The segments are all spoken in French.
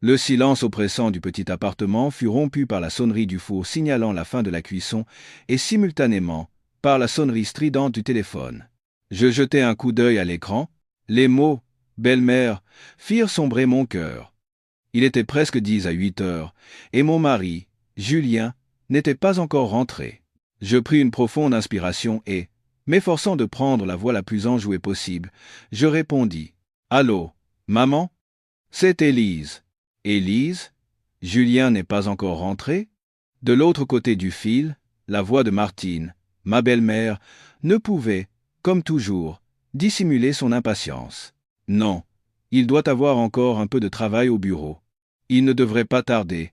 Le silence oppressant du petit appartement fut rompu par la sonnerie du four signalant la fin de la cuisson et simultanément par la sonnerie stridente du téléphone. Je jetai un coup d'œil à l'écran. Les mots « belle-mère » firent sombrer mon cœur. Il était presque 10 à 8 heures, et mon mari, Julien, n'était pas encore rentré. Je pris une profonde inspiration et, m'efforçant de prendre la voix la plus enjouée possible, je répondis « Allô, maman ?» C'est Élise. Élise, Julien n'est pas encore rentré? De l'autre côté du fil, la voix de Martine, ma belle-mère, ne pouvait, comme toujours, dissimuler son impatience. Non, il doit avoir encore un peu de travail au bureau. Il ne devrait pas tarder.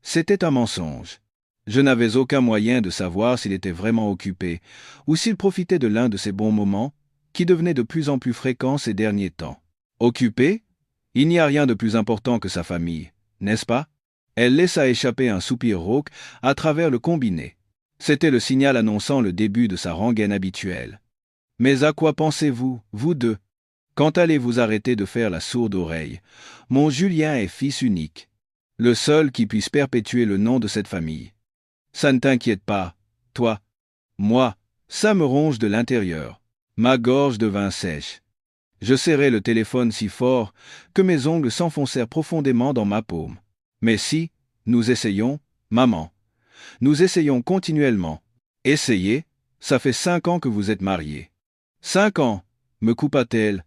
C'était un mensonge. Je n'avais aucun moyen de savoir s'il était vraiment occupé, ou s'il profitait de l'un de ces bons moments, qui devenaient de plus en plus fréquents ces derniers temps. Occupé? Il n'y a rien de plus important que sa famille, n'est-ce pas? Elle laissa échapper un soupir rauque à travers le combiné. C'était le signal annonçant le début de sa rengaine habituelle. Mais à quoi pensez-vous, vous deux? Quand allez-vous arrêter de faire la sourde oreille? Mon Julien est fils unique, le seul qui puisse perpétuer le nom de cette famille. Ça ne t'inquiète pas, toi. Moi, ça me ronge de l'intérieur. Ma gorge devint sèche. Je serrai le téléphone si fort que mes ongles s'enfoncèrent profondément dans ma paume. Mais si, nous essayons, maman. Nous essayons continuellement. Essayez, ça fait 5 ans que vous êtes mariés. 5 ans, me coupa-t-elle.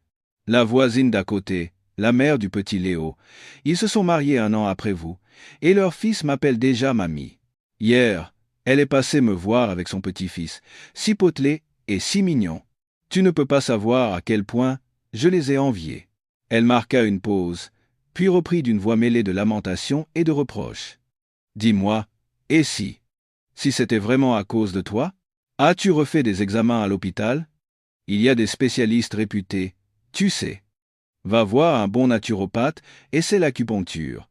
La voisine d'à côté, la mère du petit Léo. Ils se sont mariés 1 an après vous, et leur fils m'appelle déjà mamie. Hier, elle est passée me voir avec son petit-fils, si potelé et si mignon. Tu ne peux pas savoir à quel point je les ai enviés. Elle marqua une pause, puis reprit d'une voix mêlée de lamentation et de reproches. Dis-moi, et si? Si c'était vraiment à cause de toi? As-tu refait des examens à l'hôpital? Il y a des spécialistes réputés, tu sais. Va voir un bon naturopathe et c'est l'acupuncture.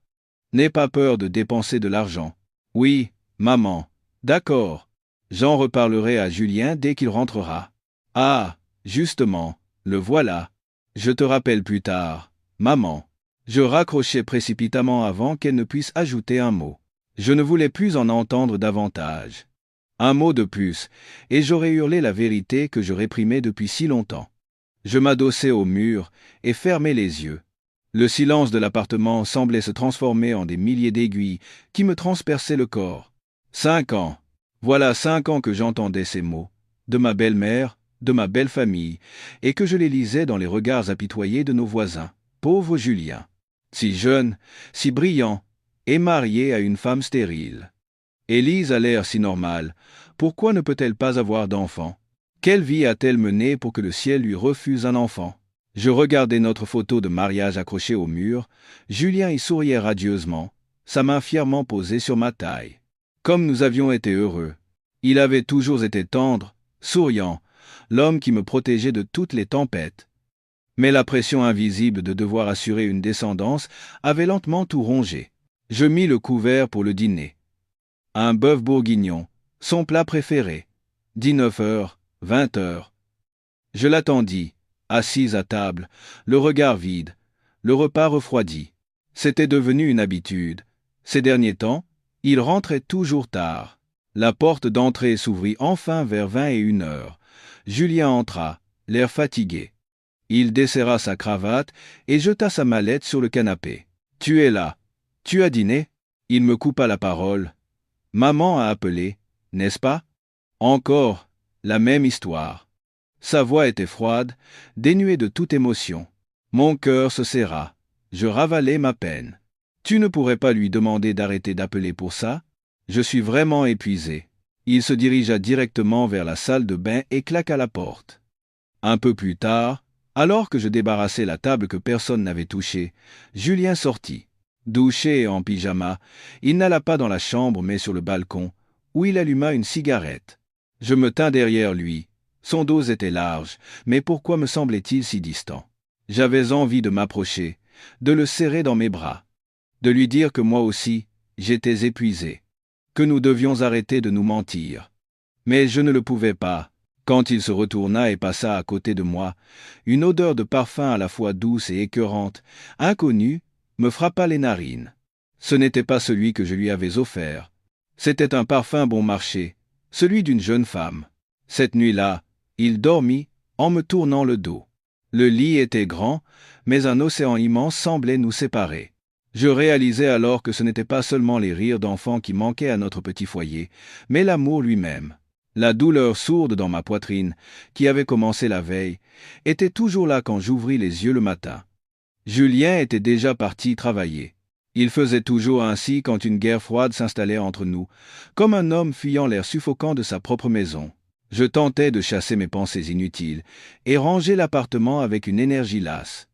N'aie pas peur de dépenser de l'argent. Oui, maman, d'accord. J'en reparlerai à Julien dès qu'il rentrera. Ah, justement, le voilà. Je te rappelle plus tard, maman. Je raccrochai précipitamment avant qu'elle ne puisse ajouter un mot. Je ne voulais plus en entendre davantage. Un mot de plus, et j'aurais hurlé la vérité que je réprimais depuis si longtemps. Je m'adossai au mur et fermai les yeux. Le silence de l'appartement semblait se transformer en des milliers d'aiguilles qui me transperçaient le corps. 5 ans. Voilà 5 ans que j'entendais ces mots, de ma belle-mère, de ma belle famille, et que je les lisais dans les regards apitoyés de nos voisins. Pauvre Julien. Si jeune, si brillant, et marié à une femme stérile. Élise a l'air si normale. Pourquoi ne peut-elle pas avoir d'enfant? Quelle vie a-t-elle menée pour que le ciel lui refuse un enfant? Je regardais notre photo de mariage accrochée au mur. Julien y souriait radieusement, sa main fièrement posée sur ma taille. Comme nous avions été heureux. Il avait toujours été tendre, souriant, l'homme qui me protégeait de toutes les tempêtes. Mais la pression invisible de devoir assurer une descendance avait lentement tout rongé. Je mis le couvert pour le dîner. Un bœuf bourguignon, son plat préféré. 19 heures, 20 heures. Je l'attendis, assise à table, le regard vide, le repas refroidi. C'était devenu une habitude. Ces derniers temps, il rentrait toujours tard. La porte d'entrée s'ouvrit enfin vers 21 heures. Julien entra, l'air fatigué. Il desserra sa cravate et jeta sa mallette sur le canapé. « Tu es là. Tu as dîné ?» Il me coupa la parole. « Maman a appelé, n'est-ce pas ?» Encore, la même histoire. Sa voix était froide, dénuée de toute émotion. Mon cœur se serra. Je ravalai ma peine. Tu ne pourrais pas lui demander d'arrêter d'appeler pour ça? Je suis vraiment épuisé. Il se dirigea directement vers la salle de bain et claqua la porte. Un peu plus tard, alors que je débarrassais la table que personne n'avait touchée, Julien sortit. Douché et en pyjama, il n'alla pas dans la chambre mais sur le balcon, où il alluma une cigarette. Je me tins derrière lui. Son dos était large, mais pourquoi me semblait-il si distant? J'avais envie de m'approcher, de le serrer dans mes bras, de lui dire que moi aussi, j'étais épuisé, que nous devions arrêter de nous mentir. Mais je ne le pouvais pas. Quand il se retourna et passa à côté de moi, une odeur de parfum à la fois douce et écœurante, inconnue, me frappa les narines. Ce n'était pas celui que je lui avais offert. C'était un parfum bon marché, celui d'une jeune femme. Cette nuit-là, il dormit, en me tournant le dos. Le lit était grand, mais un océan immense semblait nous séparer. Je réalisais alors que ce n'était pas seulement les rires d'enfants qui manquaient à notre petit foyer, mais l'amour lui-même. La douleur sourde dans ma poitrine, qui avait commencé la veille, était toujours là quand j'ouvris les yeux le matin. Julien était déjà parti travailler. Il faisait toujours ainsi quand une guerre froide s'installait entre nous, comme un homme fuyant l'air suffocant de sa propre maison. Je tentais de chasser mes pensées inutiles et ranger l'appartement avec une énergie lasse.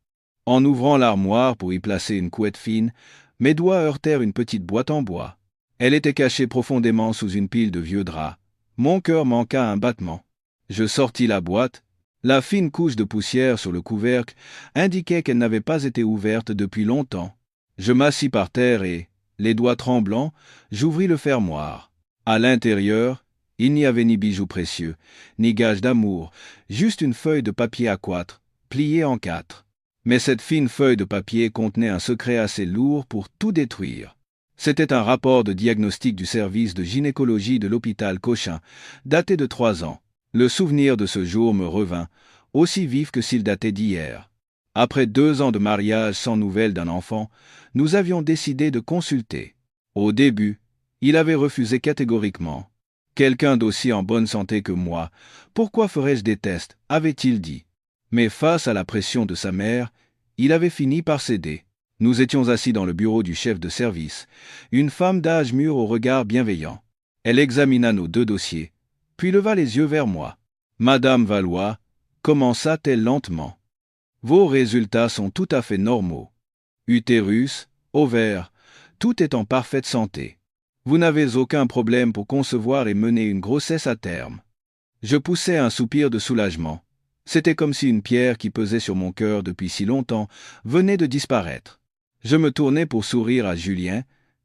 En ouvrant l'armoire pour y placer une couette fine, mes doigts heurtèrent une petite boîte en bois. Elle était cachée profondément sous une pile de vieux draps. Mon cœur manqua un battement. Je sortis la boîte. La fine couche de poussière sur le couvercle indiquait qu'elle n'avait pas été ouverte depuis longtemps. Je m'assis par terre et, les doigts tremblants, j'ouvris le fermoir. À l'intérieur, il n'y avait ni bijoux précieux, ni gage d'amour, juste une feuille de papier A4, pliée en 4. Mais cette fine feuille de papier contenait un secret assez lourd pour tout détruire. C'était un rapport de diagnostic du service de gynécologie de l'hôpital Cochin, daté de 3 ans. Le souvenir de ce jour me revint, aussi vif que s'il datait d'hier. Après 2 ans de mariage sans nouvelles d'un enfant, nous avions décidé de consulter. Au début, il avait refusé catégoriquement. Quelqu'un d'aussi en bonne santé que moi, pourquoi ferais-je des tests, avait-il dit. Mais face à la pression de sa mère, il avait fini par céder. Nous étions assis dans le bureau du chef de service, une femme d'âge mûr au regard bienveillant. Elle examina nos 2 dossiers, puis leva les yeux vers moi. « Madame Valois, » commença-t-elle lentement. « Vos résultats sont tout à fait normaux. Utérus, ovaires, tout est en parfaite santé. Vous n'avez aucun problème pour concevoir et mener une grossesse à terme. » Je poussai un soupir de soulagement. C'était comme si une pierre qui pesait sur mon cœur depuis si longtemps venait de disparaître. Je me tournai pour sourire à Julien,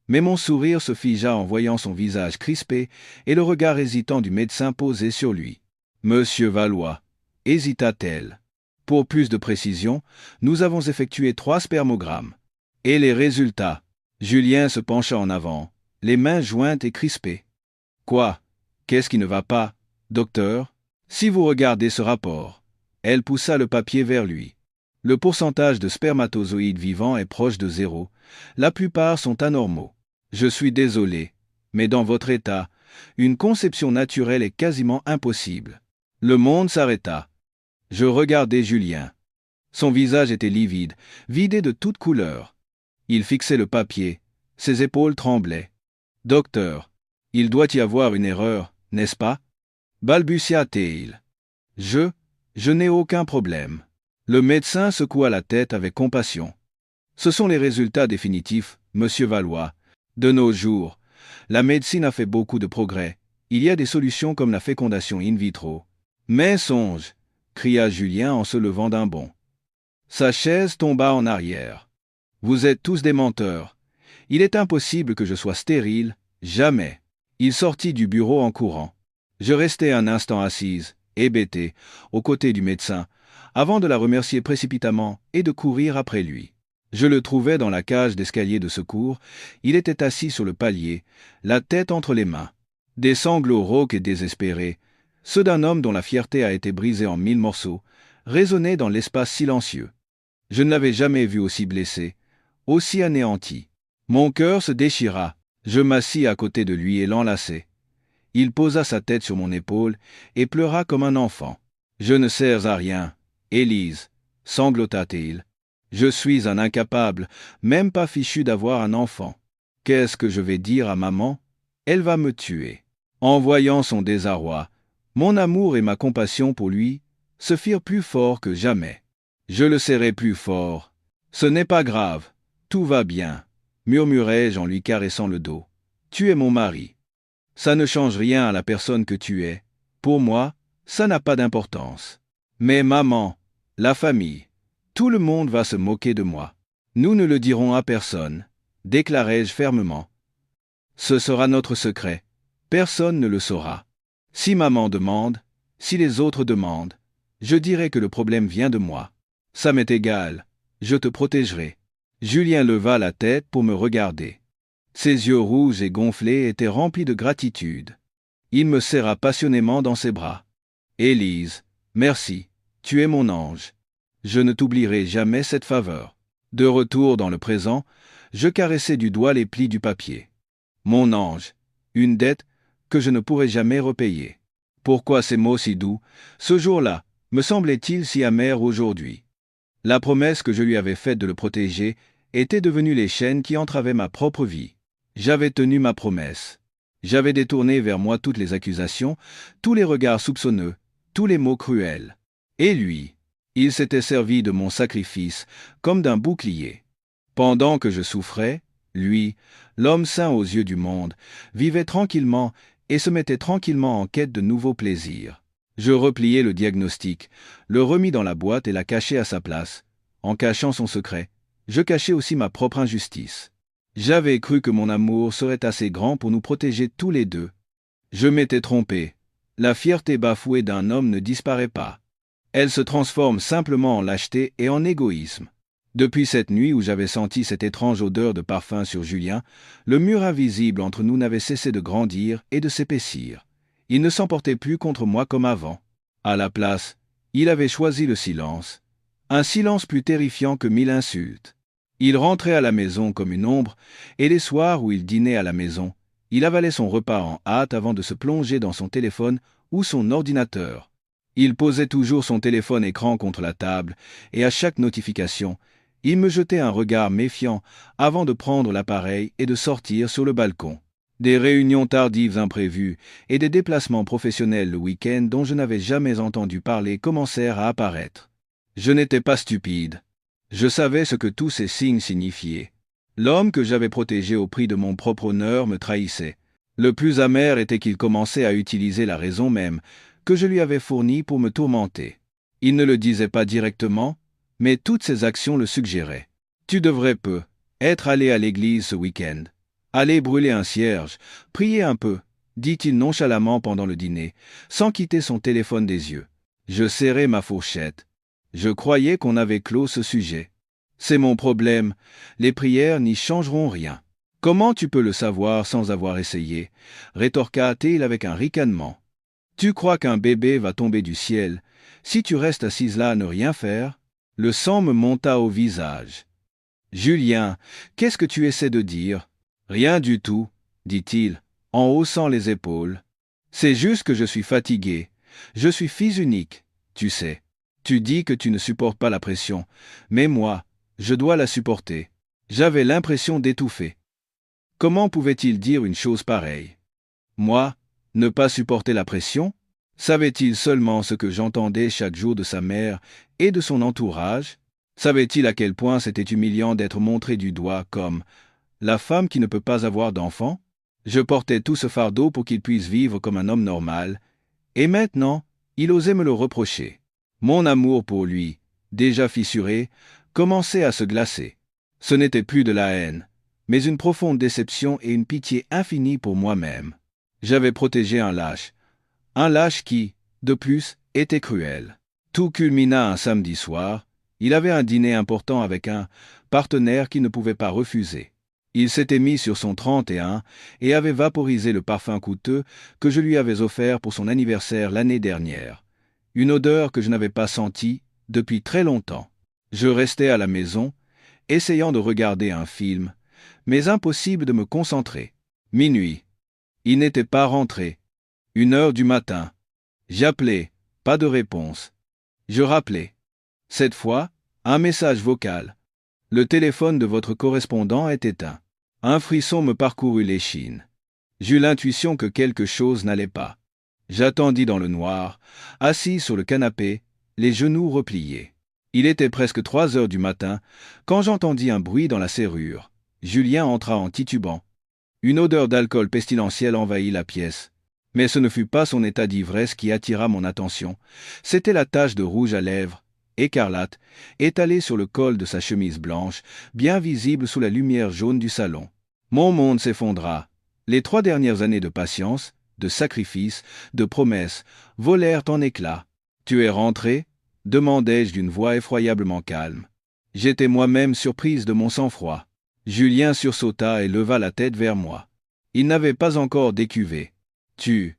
mais mon sourire se figea en voyant son visage crispé et le regard hésitant du médecin posé sur lui. « Monsieur Valois, » hésita-t-elle. Pour plus de précision, nous avons effectué 3 spermogrammes. Et les résultats? Julien se pencha en avant, les mains jointes et crispées. « Quoi? Qu'est-ce qui ne va pas, docteur? Si vous regardez ce rapport. » Elle poussa le papier vers lui. Le pourcentage de spermatozoïdes vivants est proche de 0. La plupart sont anormaux. Je suis désolé, mais dans votre état, une conception naturelle est quasiment impossible. Le monde s'arrêta. Je regardai Julien. Son visage était livide, vidé de toute couleur. Il fixait le papier. Ses épaules tremblaient. « Docteur, il doit y avoir une erreur, n'est-ce pas ?» balbutia-t-il. Je n'ai aucun problème. Le médecin secoua la tête avec compassion. Ce sont les résultats définitifs, monsieur Valois. De nos jours, la médecine a fait beaucoup de progrès. Il y a des solutions comme la fécondation in vitro. Mais songe, cria Julien en se levant d'un bond. Sa chaise tomba en arrière. Vous êtes tous des menteurs. Il est impossible que je sois stérile, jamais. Il sortit du bureau en courant. Je restai un instant assise, hébétée, aux côtés du médecin, avant de la remercier précipitamment et de courir après lui. Je le trouvai dans la cage d'escalier de secours. Il était assis sur le palier, la tête entre les mains. Des sanglots rauques et désespérés, ceux d'un homme dont la fierté a été brisée en 1000 morceaux, résonnaient dans l'espace silencieux. Je ne l'avais jamais vu aussi blessé, aussi anéanti. Mon cœur se déchira. Je m'assis à côté de lui et l'enlaçai. Il posa sa tête sur mon épaule et pleura comme un enfant. « Je ne sers à rien, Élise, » sanglota-t-il. « Je suis un incapable, même pas fichu d'avoir un enfant. Qu'est-ce que je vais dire à maman? Elle va me tuer. » En voyant son désarroi, mon amour et ma compassion pour lui se firent plus forts que jamais. Je le serrai plus fort. « Ce n'est pas grave, tout va bien, » murmurai-je en lui caressant le dos. « Tu es mon mari. Ça ne change rien à la personne que tu es. Pour moi, ça n'a pas d'importance. Mais maman, la famille, tout le monde va se moquer de moi. Nous ne le dirons à personne, déclarai-je fermement. Ce sera notre secret. Personne ne le saura. Si maman demande, si les autres demandent, je dirai que le problème vient de moi. Ça m'est égal, je te protégerai. Julien leva la tête pour me regarder. Ses yeux rouges et gonflés étaient remplis de gratitude. Il me serra passionnément dans ses bras. « Élise, merci, tu es mon ange. Je ne t'oublierai jamais cette faveur. » De retour dans le présent, je caressai du doigt les plis du papier. Mon ange, une dette que je ne pourrai jamais repayer. Pourquoi ces mots si doux, ce jour-là, me semblaient-ils si amers aujourd'hui? La promesse que je lui avais faite de le protéger était devenue les chaînes qui entravaient ma propre vie. J'avais tenu ma promesse. J'avais détourné vers moi toutes les accusations, tous les regards soupçonneux, tous les mots cruels. Et lui, il s'était servi de mon sacrifice comme d'un bouclier. Pendant que je souffrais, lui, l'homme saint aux yeux du monde, vivait tranquillement et se mettait tranquillement en quête de nouveaux plaisirs. Je repliai le diagnostic, le remis dans la boîte et la cachai à sa place. En cachant son secret, je cachai aussi ma propre injustice. J'avais cru que mon amour serait assez grand pour nous protéger tous les deux. Je m'étais trompé. La fierté bafouée d'un homme ne disparaît pas. Elle se transforme simplement en lâcheté et en égoïsme. Depuis cette nuit où j'avais senti cette étrange odeur de parfum sur Julien, le mur invisible entre nous n'avait cessé de grandir et de s'épaissir. Il ne s'emportait plus contre moi comme avant. À la place, il avait choisi le silence. Un silence plus terrifiant que 1000 insultes. Il rentrait à la maison comme une ombre, et les soirs où il dînait à la maison, il avalait son repas en hâte avant de se plonger dans son téléphone ou son ordinateur. Il posait toujours son téléphone écran contre la table, et à chaque notification, il me jetait un regard méfiant avant de prendre l'appareil et de sortir sur le balcon. Des réunions tardives imprévues et des déplacements professionnels le week-end dont je n'avais jamais entendu parler commencèrent à apparaître. Je n'étais pas stupide. Je savais ce que tous ces signes signifiaient. L'homme que j'avais protégé au prix de mon propre honneur me trahissait. Le plus amer était qu'il commençait à utiliser la raison même que je lui avais fournie pour me tourmenter. Il ne le disait pas directement, mais toutes ses actions le suggéraient. « Tu devrais être allé à l'église ce week-end. Aller brûler un cierge, prier un peu, » dit-il nonchalamment pendant le dîner, sans quitter son téléphone des yeux. Je serrai ma fourchette. Je croyais qu'on avait clos ce sujet. C'est mon problème, les prières n'y changeront rien. Comment tu peux le savoir sans avoir essayé, rétorqua-t-il avec un ricanement. Tu crois qu'un bébé va tomber du ciel, si tu restes assise là à ne rien faire? Le sang me monta au visage. Julien, qu'est-ce que tu essaies de dire? Rien du tout, dit-il, en haussant les épaules. C'est juste que je suis fatigué. Je suis fils unique, tu sais. Tu dis que tu ne supportes pas la pression, mais moi, je dois la supporter. J'avais l'impression d'étouffer. Comment pouvait-il dire une chose pareille? Moi, ne pas supporter la pression? Savait-il seulement ce que j'entendais chaque jour de sa mère et de son entourage? Savait-il à quel point c'était humiliant d'être montré du doigt comme la femme qui ne peut pas avoir d'enfant? Je portais tout ce fardeau pour qu'il puisse vivre comme un homme normal, et maintenant, il osait me le reprocher. Mon amour pour lui, déjà fissuré, commençait à se glacer. Ce n'était plus de la haine, mais une profonde déception et une pitié infinie pour moi-même. J'avais protégé un lâche qui, de plus, était cruel. Tout culmina un samedi soir. Il avait un dîner important avec un partenaire qu'il ne pouvait pas refuser. Il s'était mis sur son 31 et avait vaporisé le parfum coûteux que je lui avais offert pour son anniversaire l'année dernière. Une odeur que je n'avais pas sentie depuis très longtemps. Je restais à la maison, essayant de regarder un film, mais impossible de me concentrer. Minuit. Il n'était pas rentré. 1h du matin. J'appelais, pas de réponse. Je rappelais. Cette fois, un message vocal. Le téléphone de votre correspondant est éteint. Un frisson me parcourut l'échine. J'eus l'intuition que quelque chose n'allait pas. J'attendis dans le noir, assis sur le canapé, les genoux repliés. Il était presque 3h du matin, quand j'entendis un bruit dans la serrure. Julien entra en titubant. Une odeur d'alcool pestilentiel envahit la pièce. Mais ce ne fut pas son état d'ivresse qui attira mon attention. C'était la tache de rouge à lèvres, écarlate, étalée sur le col de sa chemise blanche, bien visible sous la lumière jaune du salon. Mon monde s'effondra. Les 3 dernières années de patience, de sacrifice, de promesses, volèrent en éclats. « Tu es rentré » demandai-je d'une voix effroyablement calme. J'étais moi-même surprise de mon sang-froid. Julien sursauta et leva la tête vers moi. Il n'avait pas encore décuvé. Tu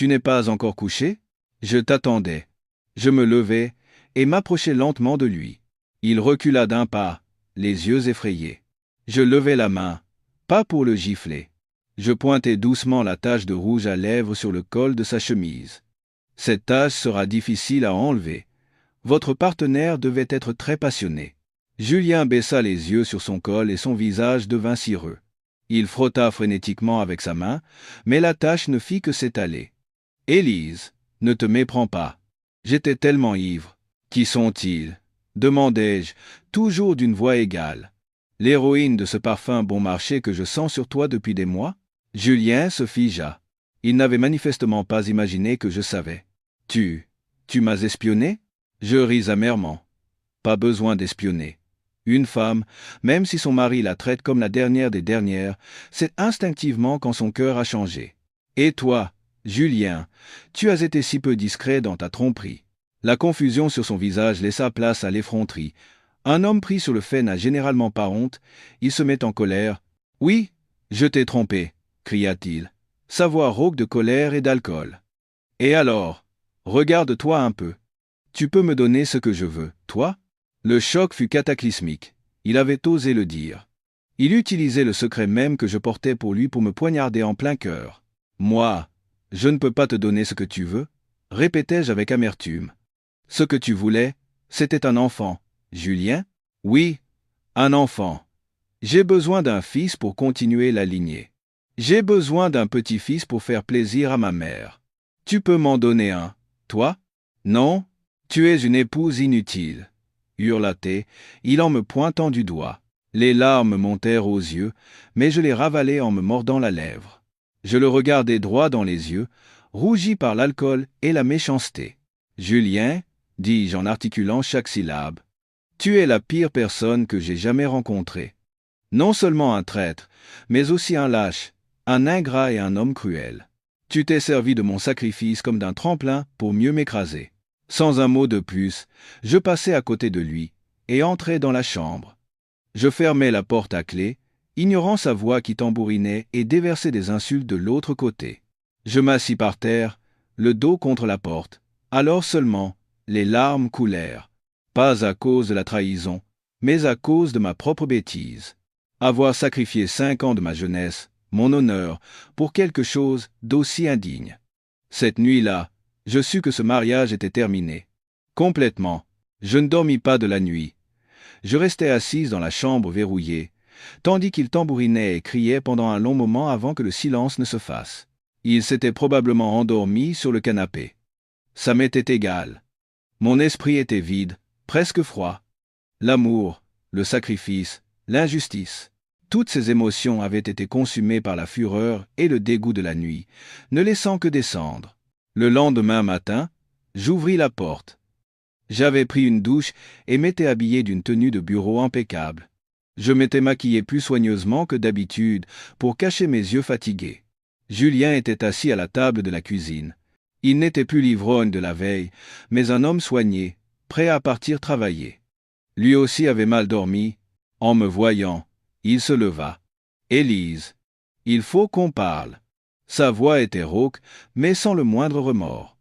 n'es pas encore couché? Je t'attendais. Je me levai et m'approchai lentement de lui. Il recula d'un pas, les yeux effrayés. Je levai la main, pas pour le gifler. Je pointai doucement la tache de rouge à lèvres sur le col de sa chemise. Cette tache sera difficile à enlever. Votre partenaire devait être très passionné. Julien baissa les yeux sur son col et son visage devint cireux. Il frotta frénétiquement avec sa main, mais la tache ne fit que s'étaler. « Élise, ne te méprends pas. J'étais tellement ivre. Qui sont-ils » demandai-je, toujours d'une voix égale. « L'héroïne de ce parfum bon marché que je sens sur toi depuis des mois ?» Julien se figea. Il n'avait manifestement pas imaginé que je savais. « Tu m'as espionné ?» Je ris amèrement. Pas besoin d'espionner. Une femme, même si son mari la traite comme la dernière des dernières, sait instinctivement quand son cœur a changé. Et toi, Julien, tu as été si peu discret dans ta tromperie. La confusion sur son visage laissa place à l'effronterie. Un homme pris sur le fait n'a généralement pas honte, il se met en colère. « Oui, je t'ai trompé », cria-t-il. Sa voix rauque de colère et d'alcool. « Et alors, regarde-toi un peu. Tu peux me donner ce que je veux, toi ?» Le choc fut cataclysmique. Il avait osé le dire. Il utilisait le secret même que je portais pour lui pour me poignarder en plein cœur. « Moi, je ne peux pas te donner ce que tu veux », répétai-je avec amertume. « Ce que tu voulais, c'était un enfant. Julien ? Oui, un enfant. J'ai besoin d'un fils pour continuer la lignée. J'ai besoin d'un petit-fils pour faire plaisir à ma mère. Tu peux m'en donner un, toi ? Non, tu es une épouse inutile. » hurla-t-il en me pointant du doigt. Les larmes montèrent aux yeux, mais je les ravalai en me mordant la lèvre. Je le regardai droit dans les yeux, rougi par l'alcool et la méchanceté. « Julien, dis-je en articulant chaque syllabe, tu es la pire personne que j'ai jamais rencontrée. Non seulement un traître, mais aussi un lâche, un ingrat et un homme cruel. Tu t'es servi de mon sacrifice comme d'un tremplin pour mieux m'écraser. » Sans un mot de plus, je passai à côté de lui et entrai dans la chambre. Je fermai la porte à clé, ignorant sa voix qui tambourinait et déversait des insultes de l'autre côté. Je m'assis par terre, le dos contre la porte. Alors seulement, les larmes coulèrent, pas à cause de la trahison, mais à cause de ma propre bêtise. Avoir sacrifié 5 ans de ma jeunesse, mon honneur, pour quelque chose d'aussi indigne. Cette nuit-là, je sus que ce mariage était terminé. Complètement. Je ne dormis pas de la nuit. Je restai assise dans la chambre verrouillée, tandis qu'il tambourinait et criait pendant un long moment avant que le silence ne se fasse. Il s'était probablement endormi sur le canapé. Ça m'était égal. Mon esprit était vide, presque froid. L'amour, le sacrifice, l'injustice. Toutes ces émotions avaient été consumées par la fureur et le dégoût de la nuit, ne laissant que descendre. Le lendemain matin, j'ouvris la porte. J'avais pris une douche et m'étais habillé d'une tenue de bureau impeccable. Je m'étais maquillé plus soigneusement que d'habitude pour cacher mes yeux fatigués. Julien était assis à la table de la cuisine. Il n'était plus l'ivrogne de la veille, mais un homme soigné, prêt à partir travailler. Lui aussi avait mal dormi. En me voyant, il se leva. « Élise, il faut qu'on parle. » Sa voix était rauque, mais sans le moindre remords.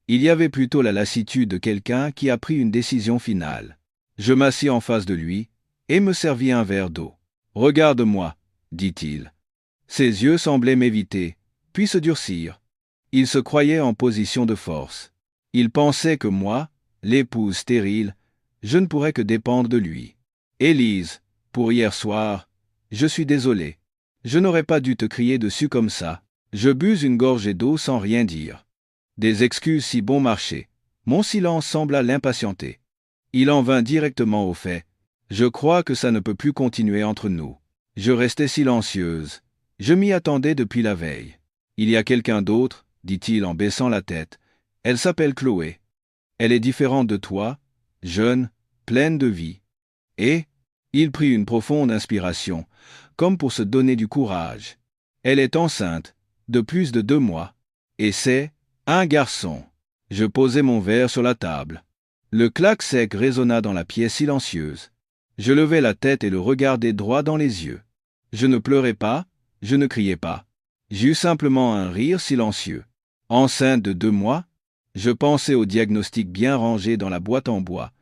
Il y avait plutôt la lassitude de quelqu'un qui a pris une décision finale. Je m'assis en face de lui et me servis un verre d'eau. « Regarde-moi, » dit-il. Ses yeux semblaient m'éviter, puis se durcir. Il se croyait en position de force. Il pensait que moi, l'épouse stérile, je ne pourrais que dépendre de lui. « Élise, pour hier soir, je suis désolé. Je n'aurais pas dû te crier dessus comme ça. » Je bus une gorgée d'eau sans rien dire. Des excuses si bon marché. Mon silence sembla l'impatienter. Il en vint directement au fait. « Je crois que ça ne peut plus continuer entre nous. » Je restai silencieuse. Je m'y attendais depuis la veille. « Il y a quelqu'un d'autre, » dit-il en baissant la tête. « Elle s'appelle Chloé. Elle est différente de toi, jeune, pleine de vie. » Et il prit une profonde inspiration, comme pour se donner du courage. « Elle est enceinte, de plus de 2 mois. Et c'est un garçon. » Je posai mon verre sur la table. Le clac sec résonna dans la pièce silencieuse. Je levai la tête et le regardai droit dans les yeux. Je ne pleurais pas, je ne criais pas. J'eus simplement un rire silencieux. Enceinte de 2 mois, je pensais au diagnostic bien rangé dans la boîte en bois.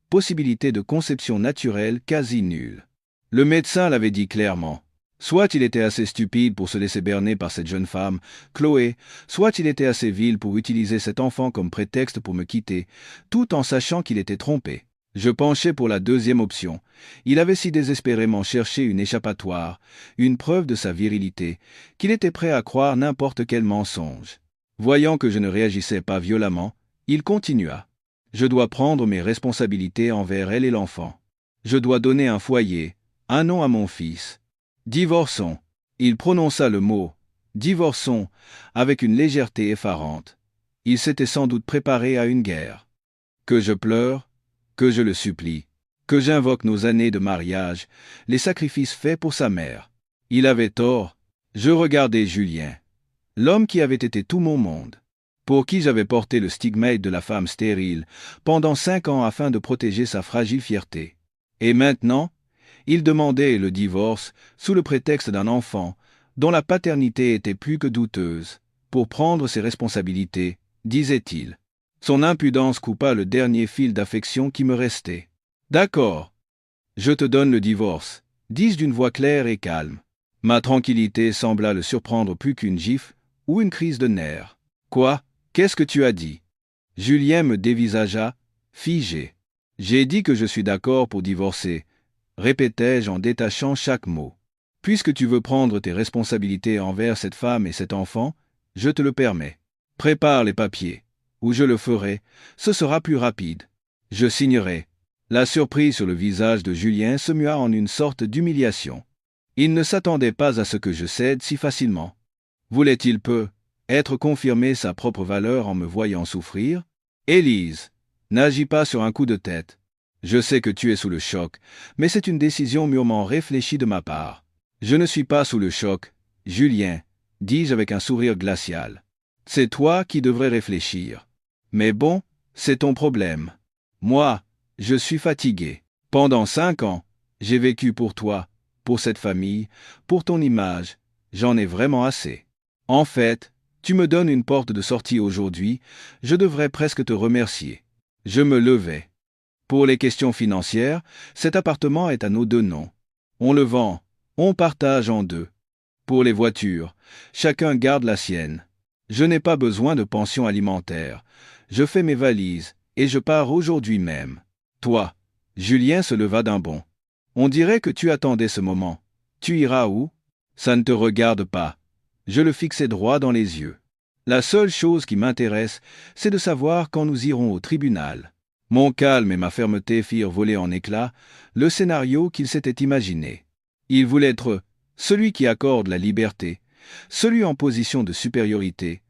Possibilité de conception naturelle quasi nulle. Le médecin l'avait dit clairement. Soit il était assez stupide pour se laisser berner par cette jeune femme, Chloé, soit il était assez vil pour utiliser cet enfant comme prétexte pour me quitter, tout en sachant qu'il était trompé. Je penchais pour la deuxième option. Il avait si désespérément cherché une échappatoire, une preuve de sa virilité, qu'il était prêt à croire n'importe quel mensonge. Voyant que je ne réagissais pas violemment, il continua. Je dois prendre mes responsabilités envers elle et l'enfant. Je dois donner un foyer, un nom à mon fils. Divorçons. Il prononça le mot « divorçons » avec une légèreté effarante. Il s'était sans doute préparé à une guerre. Que je pleure, que je le supplie, que j'invoque nos années de mariage, les sacrifices faits pour sa mère. Il avait tort. Je regardais Julien, l'homme qui avait été tout mon monde, pour qui j'avais porté le stigmate de la femme stérile pendant 5 ans afin de protéger sa fragile fierté. Et maintenant, il demandait le divorce sous le prétexte d'un enfant dont la paternité était plus que douteuse, pour prendre ses responsabilités, disait-il. Son impudence coupa le dernier fil d'affection qui me restait. « D'accord, je te donne le divorce », dis-je d'une voix claire et calme. Ma tranquillité sembla le surprendre plus qu'une gifle ou une crise de nerfs. « Quoi? Qu'est-ce que tu as dit ?» Julien me dévisagea, figé. « J'ai dit que je suis d'accord pour divorcer », répétai-je en détachant chaque mot. « Puisque tu veux prendre tes responsabilités envers cette femme et cet enfant, je te le permets. Prépare les papiers. Ou je le ferai, ce sera plus rapide. Je signerai. » La surprise sur le visage de Julien se mua en une sorte d'humiliation. Il ne s'attendait pas à ce que je cède si facilement. Voulait-il peu être confirmé sa propre valeur en me voyant souffrir? « Élise, n'agis pas sur un coup de tête. Je sais que tu es sous le choc, mais c'est une décision mûrement réfléchie de ma part. » « Je ne suis pas sous le choc, Julien, dis-je avec un sourire glacial. C'est toi qui devrais réfléchir. Mais bon, c'est ton problème. Moi, je suis fatigué. Pendant 5 ans, j'ai vécu pour toi, pour cette famille, pour ton image. J'en ai vraiment assez. En fait, tu me donnes une porte de sortie aujourd'hui, je devrais presque te remercier. Je me levai. Pour les questions financières, cet appartement est à nos 2 noms. On le vend, on partage en 2. Pour les voitures, chacun garde la sienne. Je n'ai pas besoin de pension alimentaire. Je fais mes valises, et je pars aujourd'hui même. Toi, Julien se leva d'un bond. On dirait que tu attendais ce moment. Tu iras où? Ça ne te regarde pas. Je le fixai droit dans les yeux. La seule chose qui m'intéresse, c'est de savoir quand nous irons au tribunal. Mon calme et ma fermeté firent voler en éclats le scénario qu'il s'était imaginé. Il voulait être celui qui accorde la liberté, celui en position de supériorité,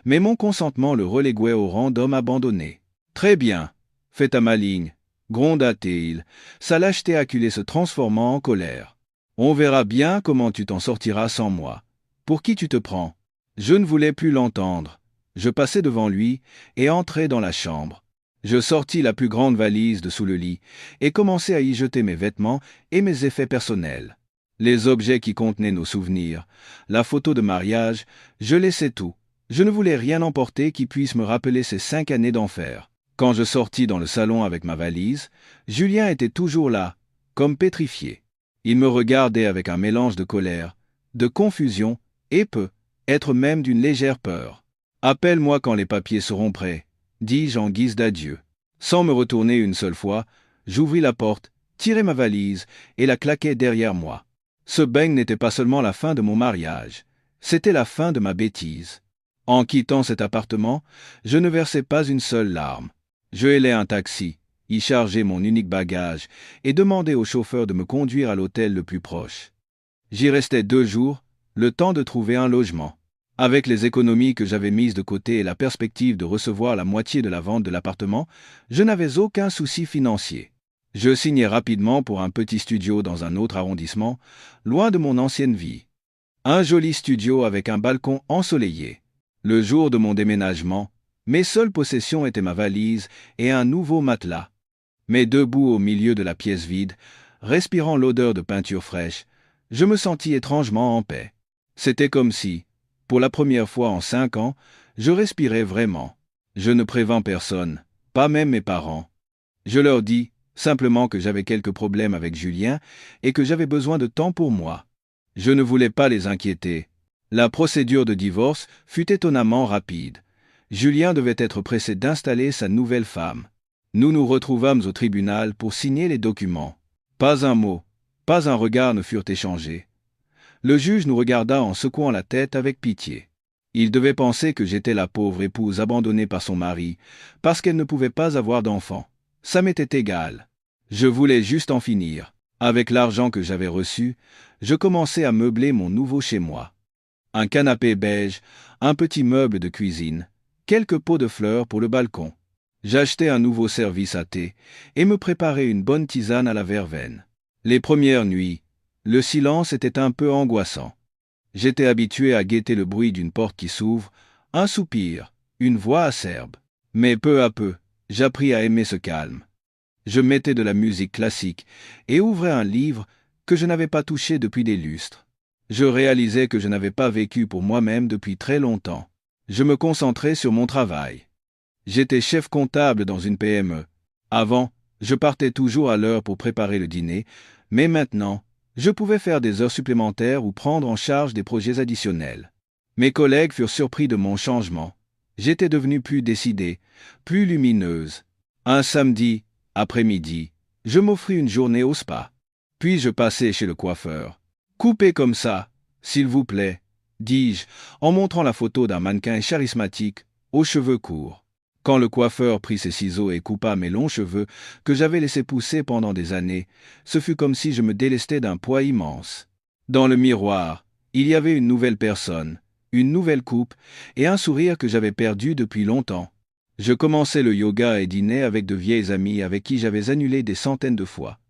mais mon consentement le reléguait au rang d'homme abandonné. « Très bien, fais ta maligne », gronda-t-il, sa lâcheté acculée se transformant en colère. « On verra bien comment tu t'en sortiras sans moi. Pour qui tu te prends ?» Je ne voulais plus l'entendre. Je passai devant lui et entrai dans la chambre. Je sortis la plus grande valise de sous le lit et commençai à y jeter mes vêtements et mes effets personnels. Les objets qui contenaient nos souvenirs, la photo de mariage, je laissais tout. Je ne voulais rien emporter qui puisse me rappeler ces 5 années d'enfer. Quand je sortis dans le salon avec ma valise, Julien était toujours là, comme pétrifié. Il me regardait avec un mélange de colère, de confusion et peut-être même d'une légère peur. « Appelle-moi quand les papiers seront prêts », dis-je en guise d'adieu. Sans me retourner une seule fois, j'ouvris la porte, tirai ma valise et la claquai derrière moi. Ce beigne n'était pas seulement la fin de mon mariage, c'était la fin de ma bêtise. En quittant cet appartement, je ne versai pas une seule larme. Je hélai un taxi, y chargeai mon unique bagage et demandai au chauffeur de me conduire à l'hôtel le plus proche. J'y restai 2 jours, le temps de trouver un logement. Avec les économies que j'avais mises de côté et la perspective de recevoir la moitié de la vente de l'appartement, je n'avais aucun souci financier. Je signai rapidement pour un petit studio dans un autre arrondissement, loin de mon ancienne vie. Un joli studio avec un balcon ensoleillé. Le jour de mon déménagement, mes seules possessions étaient ma valise et un nouveau matelas. Mais debout au milieu de la pièce vide, respirant l'odeur de peinture fraîche, je me sentis étrangement en paix. C'était comme si, pour la première fois en 5 ans, je respirais vraiment. Je ne prévins personne, pas même mes parents. Je leur dis simplement que j'avais quelques problèmes avec Julien et que j'avais besoin de temps pour moi. Je ne voulais pas les inquiéter. La procédure de divorce fut étonnamment rapide. Julien devait être pressé d'installer sa nouvelle femme. Nous nous retrouvâmes au tribunal pour signer les documents. Pas un mot, pas un regard ne furent échangés. Le juge nous regarda en secouant la tête avec pitié. Il devait penser que j'étais la pauvre épouse abandonnée par son mari, parce qu'elle ne pouvait pas avoir d'enfant. Ça m'était égal. Je voulais juste en finir. Avec l'argent que j'avais reçu, je commençais à meubler mon nouveau chez-moi. Un canapé beige, un petit meuble de cuisine, quelques pots de fleurs pour le balcon. J'achetais un nouveau service à thé et me préparais une bonne tisane à la verveine. Les premières nuits, le silence était un peu angoissant. J'étais habitué à guetter le bruit d'une porte qui s'ouvre, un soupir, une voix acerbe. Mais peu à peu, j'appris à aimer ce calme. Je mettais de la musique classique et ouvrais un livre que je n'avais pas touché depuis des lustres. Je réalisais que je n'avais pas vécu pour moi-même depuis très longtemps. Je me concentrais sur mon travail. J'étais chef comptable dans une PME. Avant, je partais toujours à l'heure pour préparer le dîner, mais maintenant, je pouvais faire des heures supplémentaires ou prendre en charge des projets additionnels. Mes collègues furent surpris de mon changement. J'étais devenue plus décidée, plus lumineuse. Un samedi, après-midi, je m'offris une journée au spa. Puis je passai chez le coiffeur. « Coupez comme ça, s'il vous plaît », dis-je, en montrant la photo d'un mannequin charismatique, aux cheveux courts. Quand le coiffeur prit ses ciseaux et coupa mes longs cheveux que j'avais laissés pousser pendant des années, ce fut comme si je me délestais d'un poids immense. Dans le miroir, il y avait une nouvelle personne, une nouvelle coupe et un sourire que j'avais perdu depuis longtemps. Je commençais le yoga et dînais avec de vieilles amies avec qui j'avais annulé des centaines de fois.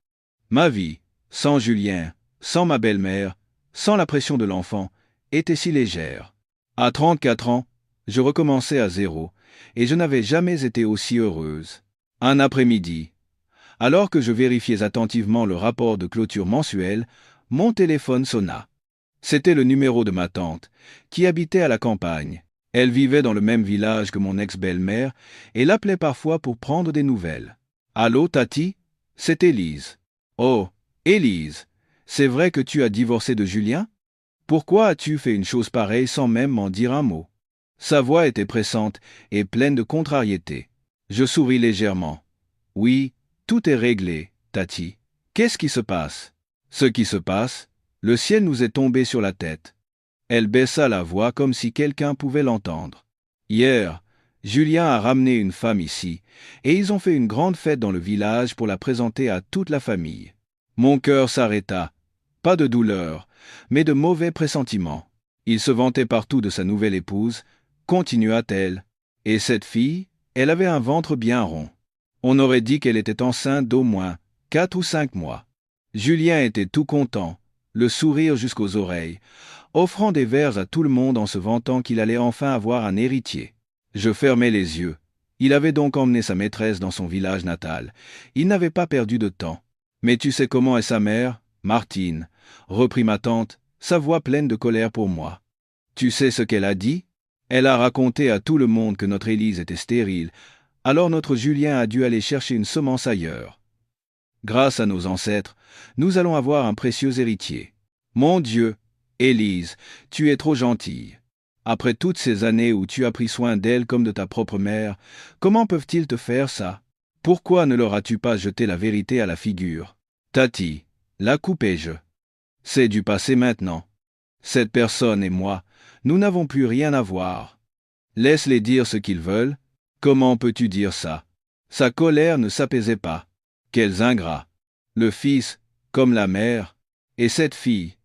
Ma vie, sans Julien, sans ma belle-mère, sans la pression de l'enfant, était si légère. À 34 ans, je recommençais à zéro, et je n'avais jamais été aussi heureuse. Un après-midi, alors que je vérifiais attentivement le rapport de clôture mensuel, mon téléphone sonna. C'était le numéro de ma tante, qui habitait à la campagne. Elle vivait dans le même village que mon ex-belle-mère et l'appelait parfois pour prendre des nouvelles. « Allô, Tati ?» C'est Élise. « Oh, Élise, c'est vrai que tu as divorcé de Julien ? Pourquoi as-tu fait une chose pareille sans même m'en dire un mot ?» Sa voix était pressante et pleine de contrariété. Je souris légèrement. « Oui, tout est réglé, Tati. Qu'est-ce qui se passe ? » « Ce qui se passe, le ciel nous est tombé sur la tête. » Elle baissa la voix comme si quelqu'un pouvait l'entendre. « Hier, Julien a ramené une femme ici, et ils ont fait une grande fête dans le village pour la présenter à toute la famille. » Mon cœur s'arrêta. Pas de douleur, mais de mauvais pressentiments. Il se vantait partout de sa nouvelle épouse, continua-t-elle. Et cette fille, elle avait un ventre bien rond. On aurait dit qu'elle était enceinte d'au moins 4 ou 5 mois. Julien était tout content, le sourire jusqu'aux oreilles, offrant des verres à tout le monde en se vantant qu'il allait enfin avoir un héritier. Je fermai les yeux. Il avait donc emmené sa maîtresse dans son village natal. Il n'avait pas perdu de temps. « Mais tu sais comment est sa mère, Martine ?» reprit ma tante, sa voix pleine de colère pour moi. « Tu sais ce qu'elle a dit ? Elle a raconté à tout le monde que notre Élise était stérile, alors notre Julien a dû aller chercher une semence ailleurs. Grâce à nos ancêtres, nous allons avoir un précieux héritier. Mon Dieu, Élise, tu es trop gentille. Après toutes ces années où tu as pris soin d'elle comme de ta propre mère, comment peuvent-ils te faire ça ? Pourquoi ne leur as-tu pas jeté la vérité à la figure ? Tati, la coupai-je. C'est du passé maintenant. Cette personne et moi, nous n'avons plus rien à voir. Laisse-les dire ce qu'ils veulent. Comment peux-tu dire ça ? Sa colère ne s'apaisait pas. Quels ingrats ! Le fils, comme la mère, et cette fille,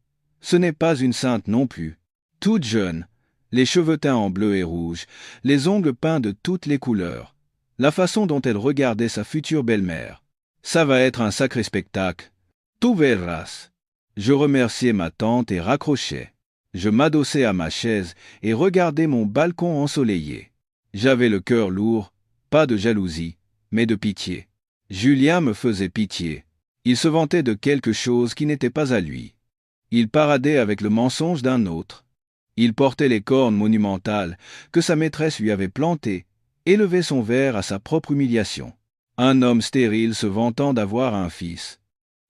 ce n'est pas une sainte non plus. Toute jeune, les cheveux teints en bleu et rouge, les ongles peints de toutes les couleurs. La façon dont elle regardait sa future belle-mère. Ça va être un sacré spectacle. Tu verras. Je remerciai ma tante et raccrochai. Je m'adossai à ma chaise et regardai mon balcon ensoleillé. J'avais le cœur lourd, pas de jalousie, mais de pitié. Julien me faisait pitié. Il se vantait de quelque chose qui n'était pas à lui. Il paradait avec le mensonge d'un autre. Il portait les cornes monumentales que sa maîtresse lui avait plantées et levait son verre à sa propre humiliation. Un homme stérile se vantant d'avoir un fils.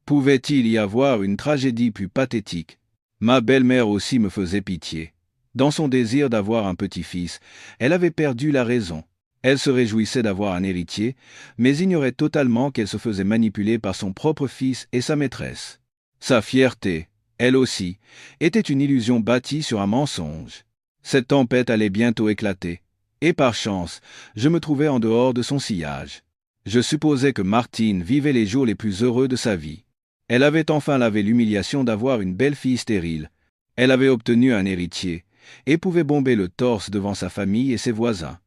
Pouvait-il y avoir une tragédie plus pathétique? Ma belle-mère aussi me faisait pitié. Dans son désir d'avoir un petit-fils, elle avait perdu la raison. Elle se réjouissait d'avoir un héritier, mais ignorait totalement qu'elle se faisait manipuler par son propre fils et sa maîtresse. Sa fierté, elle aussi, était une illusion bâtie sur un mensonge. Cette tempête allait bientôt éclater, et par chance, je me trouvais en dehors de son sillage. Je supposais que Martine vivait les jours les plus heureux de sa vie. Elle avait enfin lavé l'humiliation d'avoir une belle-fille stérile. Elle avait obtenu un héritier, et pouvait bomber le torse devant sa famille et ses voisins.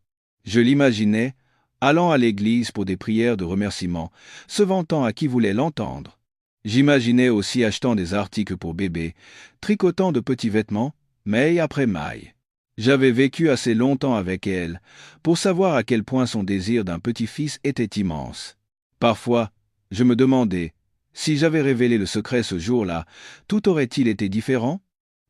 Je l'imaginais, allant à l'église pour des prières de remerciement, se vantant à qui voulait l'entendre. J'imaginais aussi achetant des articles pour bébé, tricotant de petits vêtements, maille après maille. J'avais vécu assez longtemps avec elle pour savoir à quel point son désir d'un petit-fils était immense. Parfois, je me demandais, si j'avais révélé le secret ce jour-là, tout aurait-il été différent?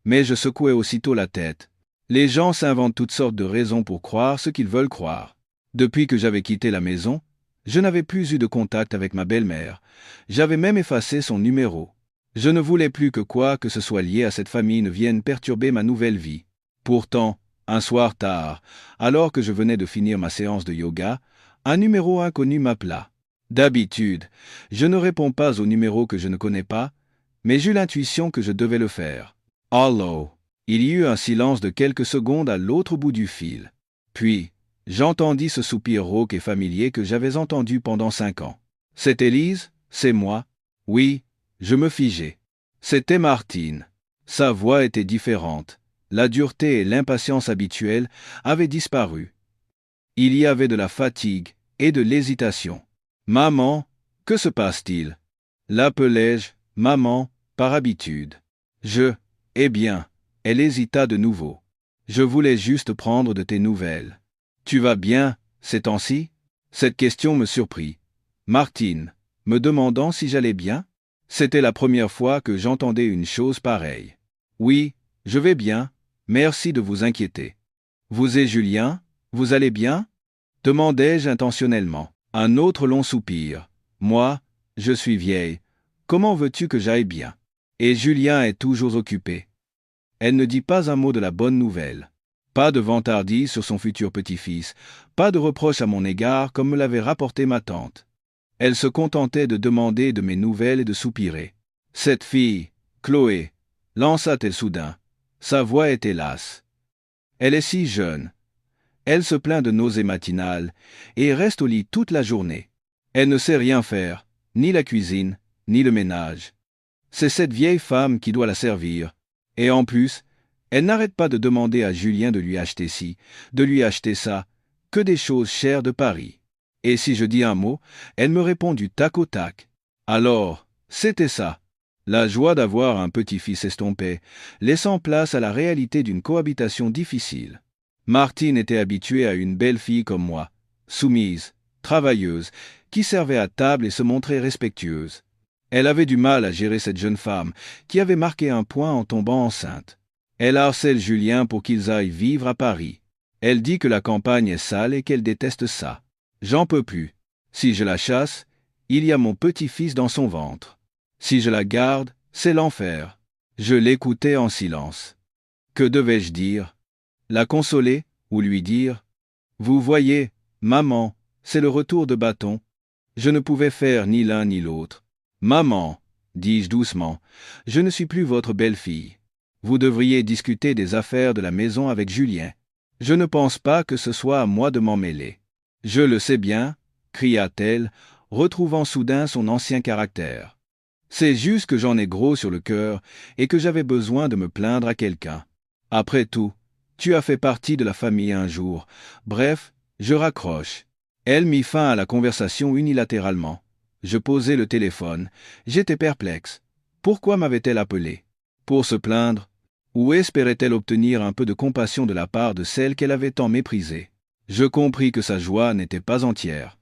Mais je secouais aussitôt la tête. Les gens s'inventent toutes sortes de raisons pour croire ce qu'ils veulent croire. Depuis que j'avais quitté la maison, je n'avais plus eu de contact avec ma belle-mère. J'avais même effacé son numéro. Je ne voulais plus que quoi que ce soit lié à cette famille ne vienne perturber ma nouvelle vie. Pourtant, un soir tard, alors que je venais de finir ma séance de yoga, un numéro inconnu m'appela. D'habitude, je ne réponds pas aux numéros que je ne connais pas, mais j'eus l'intuition que je devais le faire. Allô. Il y eut un silence de quelques secondes à l'autre bout du fil. Puis, j'entendis ce soupir rauque et familier que j'avais entendu pendant 5 ans. C'est Élise? C'est moi? Oui, je me figeai. C'était Martine. Sa voix était différente. La dureté et l'impatience habituelles avaient disparu. Il y avait de la fatigue et de l'hésitation. Maman, que se passe-t-il? L'appelai-je maman par habitude. Eh bien, elle hésita de nouveau. Je voulais juste prendre de tes nouvelles. Tu vas bien, ces temps-ci? Cette question me surprit. Martine, me demandant si j'allais bien? C'était la première fois que j'entendais une chose pareille. Oui, je vais bien, merci de vous inquiéter. Vous et Julien, vous allez bien? Demandai-je intentionnellement. Un autre long soupir. Moi, je suis vieille. Comment veux-tu que j'aille bien? Et Julien est toujours occupé. Elle ne dit pas un mot de la bonne nouvelle. Pas de vantardise sur son futur petit-fils, pas de reproche à mon égard comme me l'avait rapporté ma tante. Elle se contentait de demander de mes nouvelles et de soupirer. Cette fille, Chloé, lança-t-elle soudain. Sa voix était lasse. Elle est si jeune. Elle se plaint de nausées matinales et reste au lit toute la journée. Elle ne sait rien faire, ni la cuisine, ni le ménage. C'est cette vieille femme qui doit la servir. Et en plus, elle n'arrête pas de demander à Julien de lui acheter ci, de lui acheter ça, que des choses chères de Paris. Et si je dis un mot, elle me répond du tac au tac. Alors, c'était ça. La joie d'avoir un petit-fils estompait, laissant place à la réalité d'une cohabitation difficile. Martine était habituée à une belle fille comme moi, soumise, travailleuse, qui servait à table et se montrait respectueuse. Elle avait du mal à gérer cette jeune femme, qui avait marqué un point en tombant enceinte. Elle harcèle Julien pour qu'ils aillent vivre à Paris. Elle dit que la campagne est sale et qu'elle déteste ça. J'en peux plus. Si je la chasse, il y a mon petit-fils dans son ventre. Si je la garde, c'est l'enfer. Je l'écoutais en silence. Que devais-je dire? La consoler ou lui dire « Vous voyez, maman, c'est le retour de bâton. » Je ne pouvais faire ni l'un ni l'autre. « Maman, dis-je doucement, je ne suis plus votre belle-fille. Vous devriez discuter des affaires de la maison avec Julien. Je ne pense pas que ce soit à moi de m'en mêler. »« Je le sais bien, » cria-t-elle, retrouvant soudain son ancien caractère. « C'est juste que j'en ai gros sur le cœur et que j'avais besoin de me plaindre à quelqu'un. Après tout, tu as fait partie de la famille un jour. Bref, je raccroche. » Elle mit fin à la conversation unilatéralement. Je posai le téléphone. J'étais perplexe. Pourquoi m'avait-elle appelé? Pour se plaindre? Ou espérait-elle obtenir un peu de compassion de la part de celle qu'elle avait tant méprisée? Je compris que sa joie n'était pas entière.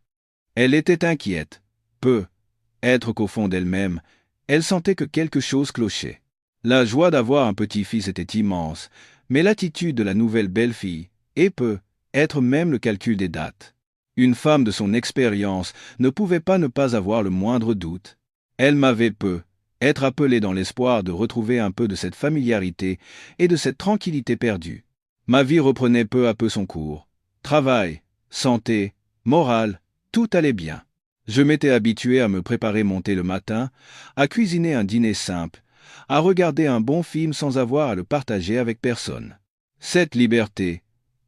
Elle était inquiète. Peu. être qu'au fond d'elle-même, elle sentait que quelque chose clochait. La joie d'avoir un petit-fils était immense, mais l'attitude de la nouvelle belle-fille, et être même le calcul des dates. Une femme de son expérience ne pouvait pas ne pas avoir le moindre doute. Elle m'avait être appelée dans l'espoir de retrouver un peu de cette familiarité et de cette tranquillité perdue. Ma vie reprenait peu à peu son cours. Travail, santé, morale, tout allait bien. Je m'étais habitué à me préparer mon thé le matin, à cuisiner un dîner simple, à regarder un bon film sans avoir à le partager avec personne. Cette liberté,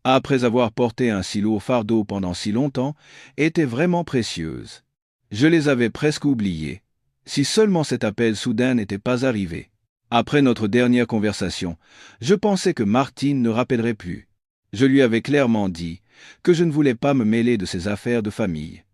après avoir porté un si lourd fardeau pendant si longtemps, était vraiment précieuse. Je les avais presque oubliées, si seulement cet appel soudain n'était pas arrivé. Après notre dernière conversation, je pensais que Martine ne rappellerait plus. Je lui avais clairement dit que je ne voulais pas me mêler de ses affaires de famille.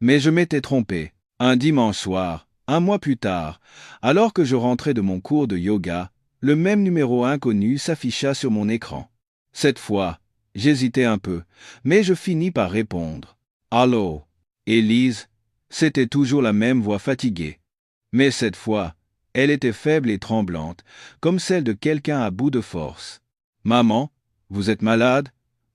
Mais je m'étais trompé. Un dimanche soir, un mois plus tard, alors que je rentrais de mon cours de yoga, le même numéro inconnu s'afficha sur mon écran. Cette fois, j'hésitais un peu, mais je finis par répondre. « Allô, Élise ?» C'était toujours la même voix fatiguée. Mais cette fois, elle était faible et tremblante, comme celle de quelqu'un à bout de force. « Maman, vous êtes malade ?»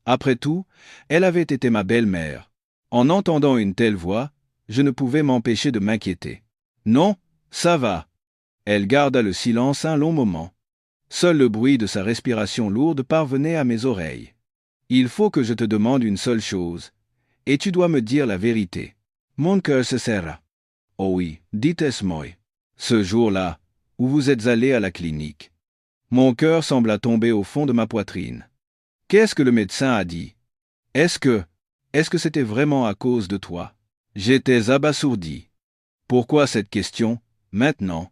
Après tout, elle avait été ma belle-mère. En entendant une telle voix, je ne pouvais m'empêcher de m'inquiéter. « Non, ça va. » Elle garda le silence un long moment. Seul le bruit de sa respiration lourde parvenait à mes oreilles. « Il faut que je te demande une seule chose, et tu dois me dire la vérité. » Mon cœur se serra. « Oh oui, dites-moi. Ce jour-là, où vous êtes allé à la clinique. » Mon cœur sembla tomber au fond de ma poitrine. Qu'est-ce que le médecin a dit? Est-ce que c'était vraiment à cause de toi? J'étais abasourdi. Pourquoi cette question, maintenant?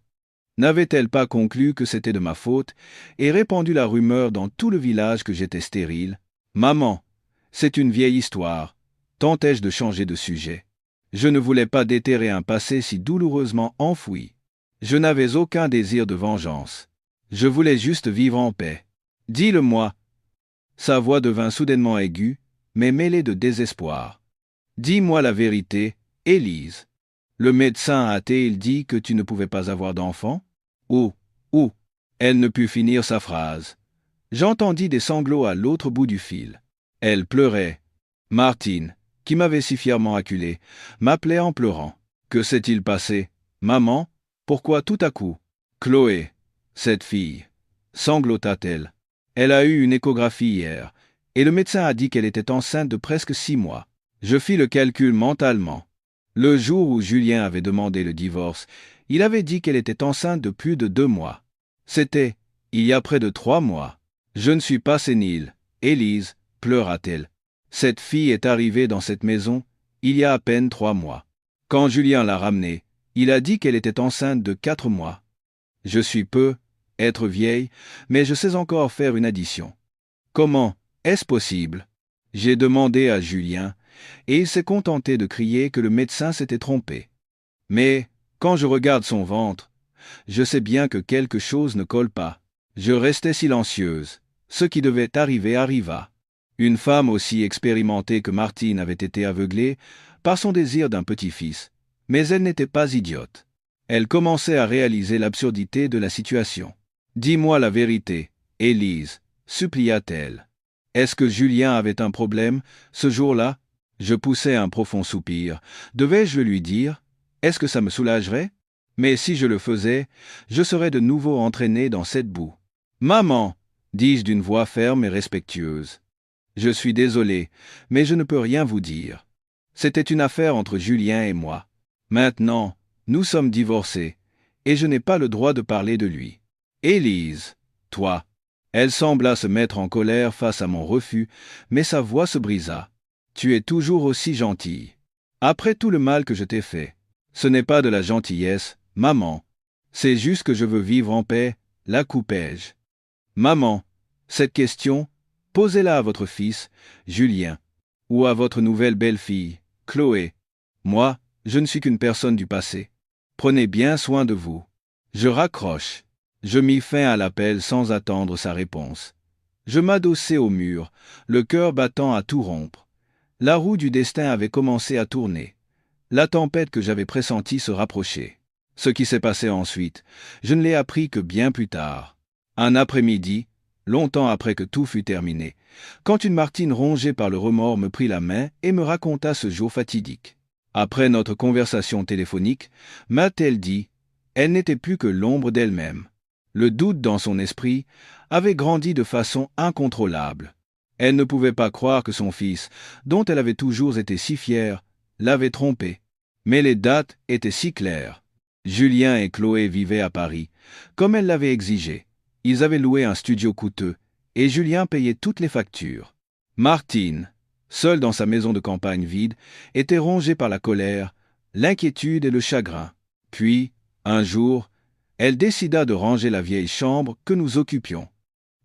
N'avait-elle pas conclu que c'était de ma faute et répandu la rumeur dans tout le village que j'étais stérile? Maman, c'est une vieille histoire. Tentai-je de changer de sujet? Je ne voulais pas déterrer un passé si douloureusement enfoui. Je n'avais aucun désir de vengeance. Je voulais juste vivre en paix. Dis-le-moi. Sa voix devint soudainement aiguë, mais mêlée de désespoir. Dis-moi la vérité, Élise. Le médecin a-t-il dit que tu ne pouvais pas avoir d'enfant? Où? Elle ne put finir sa phrase. J'entendis des sanglots à l'autre bout du fil. Elle pleurait. Martine, qui m'avait si fièrement acculé, m'appelait en pleurant. Que s'est-il passé? Maman, pourquoi tout à coup? Chloé, cette fille, sanglota-t-elle. Elle a eu une échographie hier, et le médecin a dit qu'elle était enceinte de presque 6 mois. Je fis le calcul mentalement. Le jour où Julien avait demandé le divorce, il avait dit qu'elle était enceinte de plus de 2 mois. C'était il y a près de 3 mois. Je ne suis pas sénile, Élise, pleura-t-elle. Cette fille est arrivée dans cette maison il y a à peine 3 mois. Quand Julien l'a ramenée, il a dit qu'elle était enceinte de 4 mois. Je suis être vieille, mais je sais encore faire une addition. Comment est-ce possible? J'ai demandé à Julien, et il s'est contenté de crier que le médecin s'était trompé. Mais, quand je regarde son ventre, je sais bien que quelque chose ne colle pas. Je restais silencieuse. Ce qui devait arriver arriva. Une femme aussi expérimentée que Martine avait été aveuglée par son désir d'un petit-fils, mais elle n'était pas idiote. Elle commençait à réaliser l'absurdité de la situation. « Dis-moi la vérité, Élise, » supplia-t-elle. Est-ce que Julien avait un problème, ce jour-là? Je poussai un profond soupir. Devais-je le lui dire? Est-ce que ça me soulagerait? Mais si je le faisais, je serais de nouveau entraîné dans cette boue. « Maman !» dis-je d'une voix ferme et respectueuse. « Je suis désolé, mais je ne peux rien vous dire. C'était une affaire entre Julien et moi. Maintenant, nous sommes divorcés, et je n'ai pas le droit de parler de lui. Élise, toi. » Elle sembla se mettre en colère face à mon refus, mais sa voix se brisa. « Tu es toujours aussi gentille. Après tout le mal que je t'ai fait. Ce n'est pas de la gentillesse, maman. C'est juste que je veux vivre en paix, la coupai-je. Maman, cette question, posez-la à votre fils, Julien, ou à votre nouvelle belle-fille, Chloé. Moi, je ne suis qu'une personne du passé. Prenez bien soin de vous. » Je raccroche. Je mis fin à l'appel sans attendre sa réponse. Je m'adossai au mur, le cœur battant à tout rompre. La roue du destin avait commencé à tourner. La tempête que j'avais pressentie se rapprochait. Ce qui s'est passé ensuite, je ne l'ai appris que bien plus tard. Un après-midi, longtemps après que tout fut terminé, quand une Martine rongée par le remords me prit la main et me raconta ce jour fatidique. Après notre conversation téléphonique, m'a-t-elle dit, elle n'était plus que l'ombre d'elle-même. Le doute dans son esprit avait grandi de façon incontrôlable. Elle ne pouvait pas croire que son fils, dont elle avait toujours été si fière, l'avait trompée. Mais les dates étaient si claires. Julien et Chloé vivaient à Paris, comme elle l'avait exigé. Ils avaient loué un studio coûteux, et Julien payait toutes les factures. Martine, seule dans sa maison de campagne vide, était rongée par la colère, l'inquiétude et le chagrin. Puis, un jour, elle décida de ranger la vieille chambre que nous occupions.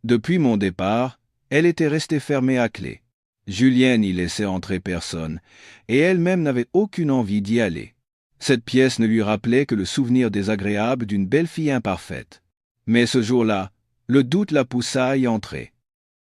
Depuis mon départ, elle était restée fermée à clé. Julien n'y laissait entrer personne, et elle-même n'avait aucune envie d'y aller. Cette pièce ne lui rappelait que le souvenir désagréable d'une belle fille imparfaite. Mais ce jour-là, le doute la poussa à y entrer.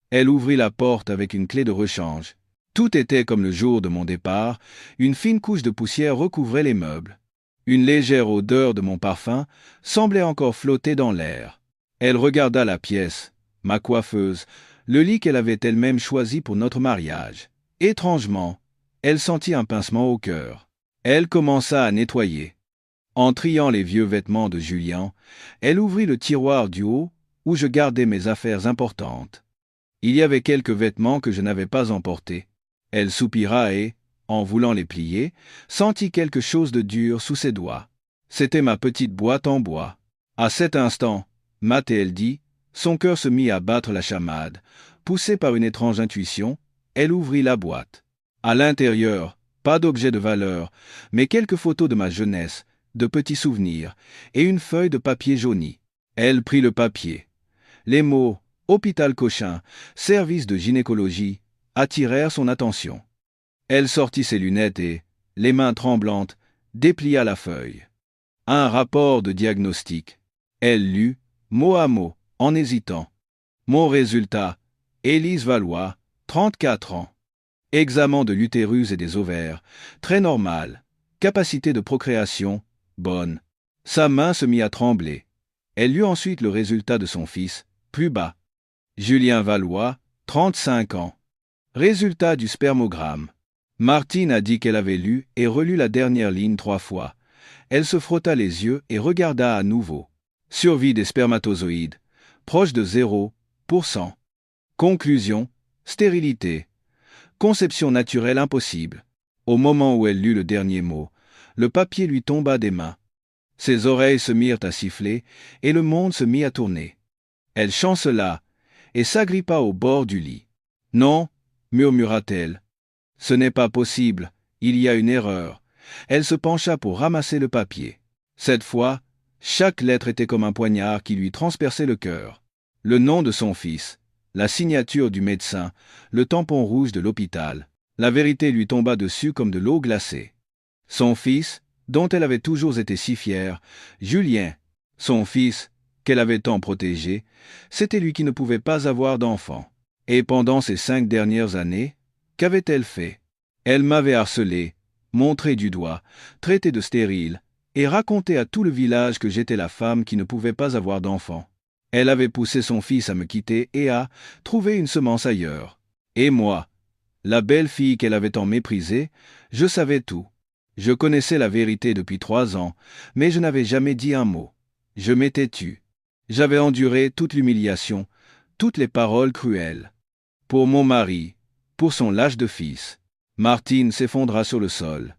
Elle ouvrit la porte avec une clé de rechange. Tout était comme le jour de mon départ, une fine couche de poussière recouvrait les meubles. Une légère odeur de mon parfum semblait encore flotter dans l'air. Elle regarda la pièce, ma coiffeuse, le lit qu'elle avait elle-même choisi pour notre mariage. Étrangement, elle sentit un pincement au cœur. Elle commença à nettoyer. En triant les vieux vêtements de Julien, elle ouvrit le tiroir du haut où je gardais mes affaires importantes. Il y avait quelques vêtements que je n'avais pas emportés. Elle soupira et, en voulant les plier, sentit quelque chose de dur sous ses doigts. C'était ma petite boîte en bois. À cet instant, m'a-t-elle dit, son cœur se mit à battre la chamade. Poussée par une étrange intuition, elle ouvrit la boîte. À l'intérieur, pas d'objet de valeur, mais quelques photos de ma jeunesse, de petits souvenirs, et une feuille de papier jauni. Elle prit le papier. Les mots « Hôpital Cochin, service de gynécologie » attirèrent son attention. Elle sortit ses lunettes et, les mains tremblantes, déplia la feuille. Un rapport de diagnostic. Elle lut, mot à mot, en hésitant. Mon résultat, Élise Valois, 34 ans. Examen de l'utérus et des ovaires, très normal. Capacité de procréation, bonne. Sa main se mit à trembler. Elle lut ensuite le résultat de son fils, plus bas. Julien Valois, 35 ans. Résultat du spermogramme. Martine a dit qu'elle avait lu et relu la dernière ligne 3 fois. Elle se frotta les yeux et regarda à nouveau. Survie des spermatozoïdes, proche de 0%. Conclusion, stérilité. Conception naturelle impossible. Au moment où elle lut le dernier mot, le papier lui tomba des mains. Ses oreilles se mirent à siffler et le monde se mit à tourner. Elle chancela et s'agrippa au bord du lit. « Non, murmura-t-elle. Ce n'est pas possible, il y a une erreur. » Elle se pencha pour ramasser le papier. Cette fois, chaque lettre était comme un poignard qui lui transperçait le cœur. Le nom de son fils, la signature du médecin, le tampon rouge de l'hôpital. La vérité lui tomba dessus comme de l'eau glacée. Son fils, dont elle avait toujours été si fière, Julien, son fils, qu'elle avait tant protégé, c'était lui qui ne pouvait pas avoir d'enfant. Et pendant ces 5 dernières années, qu'avait-elle fait? Elle m'avait harcelé, montré du doigt, traité de stérile, et raconté à tout le village que j'étais la femme qui ne pouvait pas avoir d'enfant. Elle avait poussé son fils à me quitter et à trouver une semence ailleurs. Et moi, la belle fille qu'elle avait tant méprisée, je savais tout. Je connaissais la vérité depuis 3 ans, mais je n'avais jamais dit un mot. Je m'étais tu. J'avais enduré toute l'humiliation, toutes les paroles cruelles. Pour mon mari, pour son lâche de fils. Martine s'effondra sur le sol.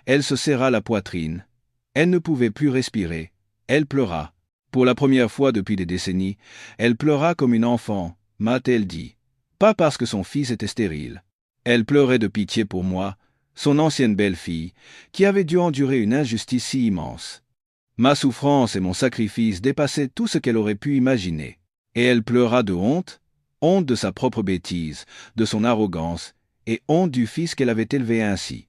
Elle se serra la poitrine. Elle ne pouvait plus respirer. Elle pleura. Pour la première fois depuis des décennies, elle pleura comme une enfant, m'a-t-elle dit. Pas parce que son fils était stérile. Elle pleurait de pitié pour moi, son ancienne belle-fille, qui avait dû endurer une injustice si immense. Ma souffrance et mon sacrifice dépassaient tout ce qu'elle aurait pu imaginer. Et elle pleura de honte, honte de sa propre bêtise, de son arrogance, et honte du fils qu'elle avait élevé ainsi.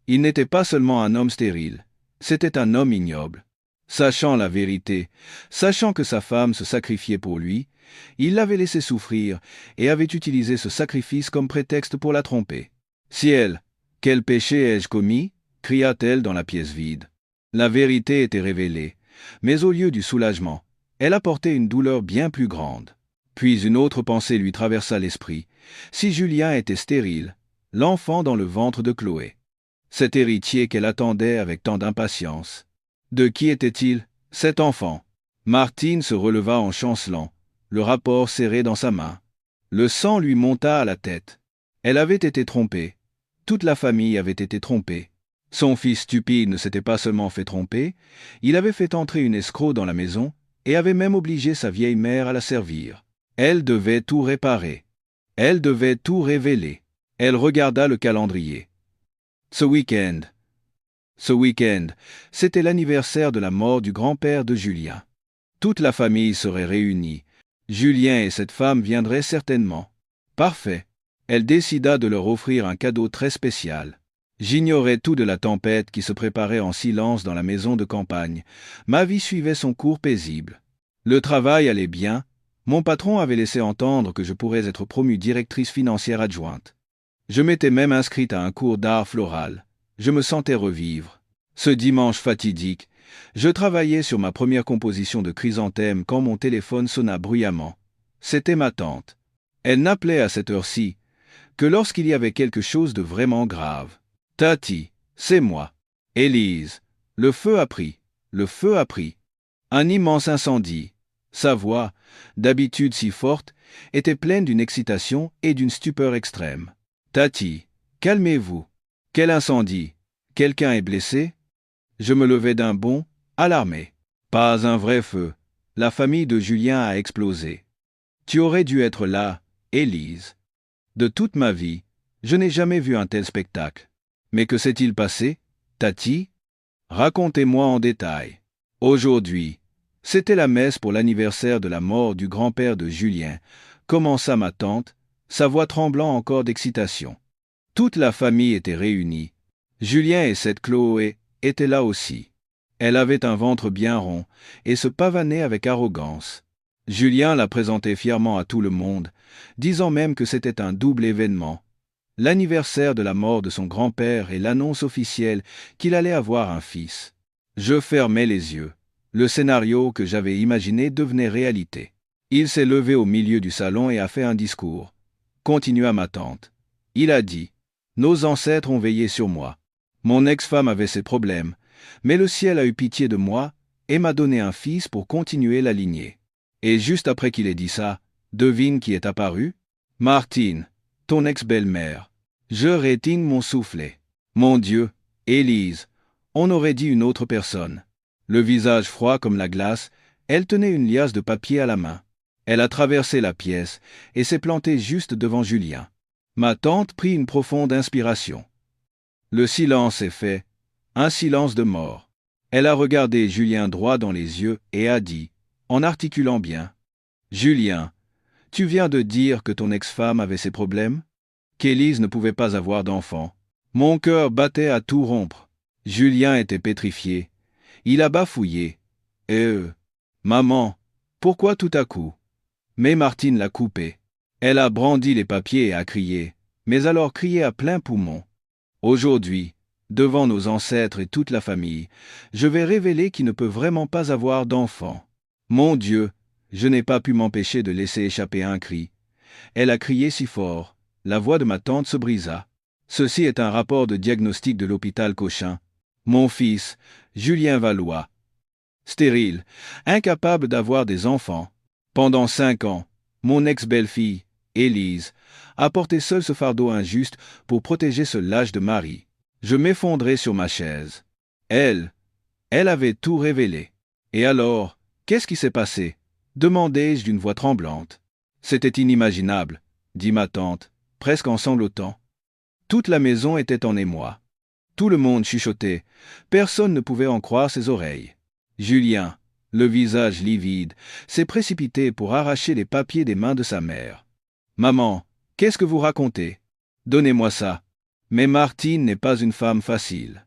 Il n'était pas seulement un homme stérile, c'était un homme ignoble. Sachant la vérité, sachant que sa femme se sacrifiait pour lui, il l'avait laissé souffrir et avait utilisé ce sacrifice comme prétexte pour la tromper. Ciel, quel péché ai-je commis? cria-t-elle dans la pièce vide. La vérité était révélée, mais au lieu du soulagement, elle apportait une douleur bien plus grande. Puis une autre pensée lui traversa l'esprit. Si Julien était stérile, l'enfant dans le ventre de Chloé. Cet héritier qu'elle attendait avec tant d'impatience. De qui était-il, cet enfant? Martine se releva en chancelant, le rapport serré dans sa main. Le sang lui monta à la tête. Elle avait été trompée. Toute la famille avait été trompée. Son fils stupide ne s'était pas seulement fait tromper, il avait fait entrer une escroc dans la maison et avait même obligé sa vieille mère à la servir. Elle devait tout réparer. Elle devait tout révéler. Elle regarda le calendrier. Ce week-end, c'était l'anniversaire de la mort du grand-père de Julien. Toute la famille serait réunie. Julien et cette femme viendraient certainement. Parfait. Elle décida de leur offrir un cadeau très spécial. J'ignorais tout de la tempête qui se préparait en silence dans la maison de campagne. Ma vie suivait son cours paisible. Le travail allait bien. Mon patron avait laissé entendre que je pourrais être promue directrice financière adjointe. Je m'étais même inscrite à un cours d'art floral. Je me sentais revivre. Ce dimanche fatidique, je travaillais sur ma première composition de chrysanthème quand mon téléphone sonna bruyamment. C'était ma tante. Elle n'appelait à cette heure-ci que lorsqu'il y avait quelque chose de vraiment grave. Tati, c'est moi. Élise, le feu a pris, le feu a pris. Un immense incendie. Sa voix, d'habitude si forte, était pleine d'une excitation et d'une stupeur extrême. Tati, calmez-vous. Quel incendie? Quelqu'un est blessé? Je me levai d'un bond, alarmé. Pas un vrai feu. La famille de Julien a explosé. Tu aurais dû être là, Élise. De toute ma vie, je n'ai jamais vu un tel spectacle. Mais que s'est-il passé, Tati? Racontez-moi en détail. Aujourd'hui, c'était la messe pour l'anniversaire de la mort du grand-père de Julien, commença ma tante, sa voix tremblant encore d'excitation. Toute la famille était réunie. Julien et cette Chloé étaient là aussi. Elle avait un ventre bien rond et se pavanait avec arrogance. Julien la présentait fièrement à tout le monde, disant même que c'était un double événement. L'anniversaire de la mort de son grand-père et l'annonce officielle qu'il allait avoir un fils. Je fermais les yeux. Le scénario que j'avais imaginé devenait réalité. Il s'est levé au milieu du salon et a fait un discours. Continua ma tante. Il a dit « Nos ancêtres ont veillé sur moi. Mon ex-femme avait ses problèmes, mais le ciel a eu pitié de moi et m'a donné un fils pour continuer la lignée. » Et juste après qu'il ait dit ça, devine qui est apparu? Martine, ton ex-belle-mère. Je rétigne mon soufflet. Mon Dieu, Élise, on aurait dit une autre personne. Le visage froid comme la glace, elle tenait une liasse de papier à la main. Elle a traversé la pièce et s'est plantée juste devant Julien. Ma tante prit une profonde inspiration. Le silence est fait, un silence de mort. Elle a regardé Julien droit dans les yeux et a dit, en articulant bien, « Julien, tu viens de dire que ton ex-femme avait ses problèmes? Qu'Élise ne pouvait pas avoir d'enfant. » Mon cœur battait à tout rompre. Julien était pétrifié. Il a bafouillé. Maman, pourquoi tout à coup? Mais Martine l'a coupé. Elle a brandi les papiers et a crié, mais alors crié à plein poumon. Aujourd'hui, devant nos ancêtres et toute la famille, je vais révéler qu'il ne peut vraiment pas avoir d'enfant. Mon Dieu, je n'ai pas pu m'empêcher de laisser échapper un cri. Elle a crié si fort, la voix de ma tante se brisa. Ceci est un rapport de diagnostic de l'hôpital Cochin. Mon fils, Julien Valois, stérile, incapable d'avoir des enfants. Pendant 5 ans, mon ex-belle-fille, Élise, a porté seule ce fardeau injuste pour protéger ce lâche de mari. Je m'effondrai sur ma chaise. Elle avait tout révélé. Et alors, qu'est-ce qui s'est passé? Demandai-je d'une voix tremblante. C'était inimaginable, dit ma tante, presque en sanglotant. Toute la maison était en émoi. Tout le monde chuchotait. Personne ne pouvait en croire ses oreilles. Julien, le visage livide, s'est précipité pour arracher les papiers des mains de sa mère. « Maman, qu'est-ce que vous racontez? Donnez-moi ça. » Mais Martine n'est pas une femme facile.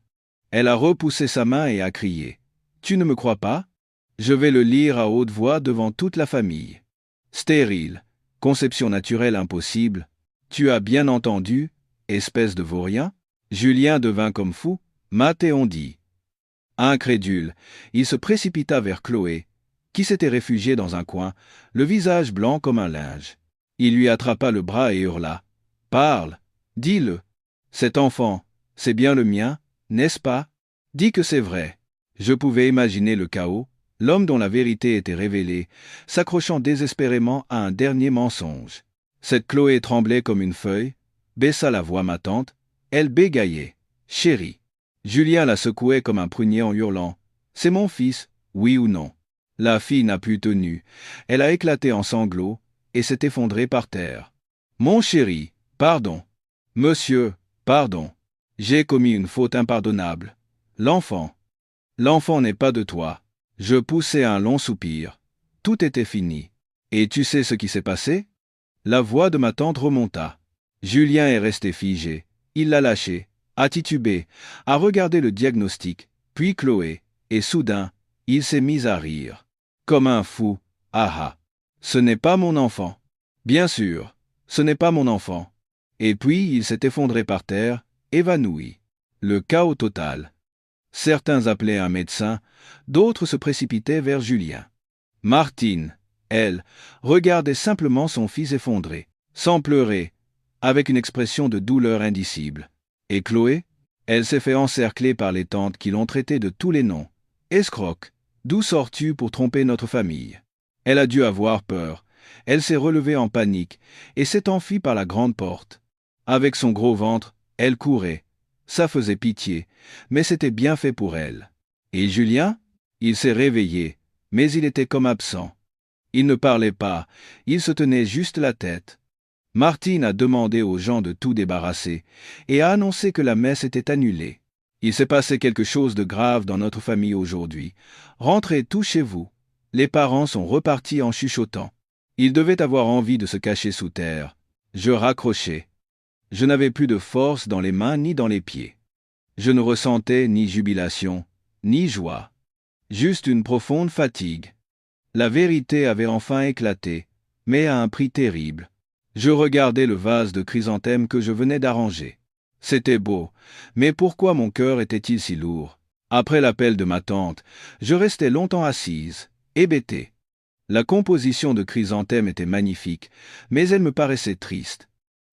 Elle a repoussé sa main et a crié. « Tu ne me crois pas? Je vais le lire à haute voix devant toute la famille. Stérile, conception naturelle impossible. Tu as bien entendu, espèce de vaurien? » Julien devint comme fou. Mathéon dit. Incrédule, il se précipita vers Chloé, qui s'était réfugiée dans un coin, le visage blanc comme un linge. Il lui attrapa le bras et hurla. « Parle, dis-le. Cet enfant, c'est bien le mien, n'est-ce pas? Dis que c'est vrai. » Je pouvais imaginer le chaos, l'homme dont la vérité était révélée, s'accrochant désespérément à un dernier mensonge. Cette Chloé tremblait comme une feuille, baissa la voix matante, elle bégayait. « Chérie. » Julien la secouait comme un prunier en hurlant. « C'est mon fils, oui ou non ?» La fille n'a plus tenu. Elle a éclaté en sanglots et s'est effondrée par terre. « Mon chéri, pardon. Monsieur, pardon. J'ai commis une faute impardonnable. L'enfant n'est pas de toi. » Je poussai un long soupir. Tout était fini. Et tu sais ce qui s'est passé? La voix de ma tante remonta. Julien est resté figé. Il l'a lâché, a titubé, a regardé le diagnostic, puis Chloé, et soudain, il s'est mis à rire. Comme un fou. Ah ah. Ce n'est pas mon enfant. Bien sûr, ce n'est pas mon enfant. Et puis il s'est effondré par terre, évanoui. Le chaos total. Certains appelaient un médecin, d'autres se précipitaient vers Julien. Martine, elle, regardait simplement son fils effondré, sans pleurer, avec une expression de douleur indicible. Et Chloé? Elle s'est fait encercler par les tantes qui l'ont traitée de tous les noms. Escroque, d'où sors-tu pour tromper notre famille? Elle a dû avoir peur. Elle s'est relevée en panique et s'est enfuie par la grande porte. Avec son gros ventre, elle courait. Ça faisait pitié, mais c'était bien fait pour elle. Et Julien? Il s'est réveillé, mais il était comme absent. Il ne parlait pas, il se tenait juste la tête. Martine a demandé aux gens de tout débarrasser et a annoncé que la messe était annulée. Il s'est passé quelque chose de grave dans notre famille aujourd'hui. Rentrez tous chez vous. Les parents sont repartis en chuchotant. Ils devaient avoir envie de se cacher sous terre. Je raccrochais. Je n'avais plus de force dans les mains ni dans les pieds. Je ne ressentais ni jubilation, ni joie. Juste une profonde fatigue. La vérité avait enfin éclaté, mais à un prix terrible. Je regardais le vase de chrysanthèmes que je venais d'arranger. C'était beau, mais pourquoi mon cœur était-il si lourd? Après l'appel de ma tante, je restais longtemps assise, hébétée. La composition de chrysanthèmes était magnifique, mais elle me paraissait triste.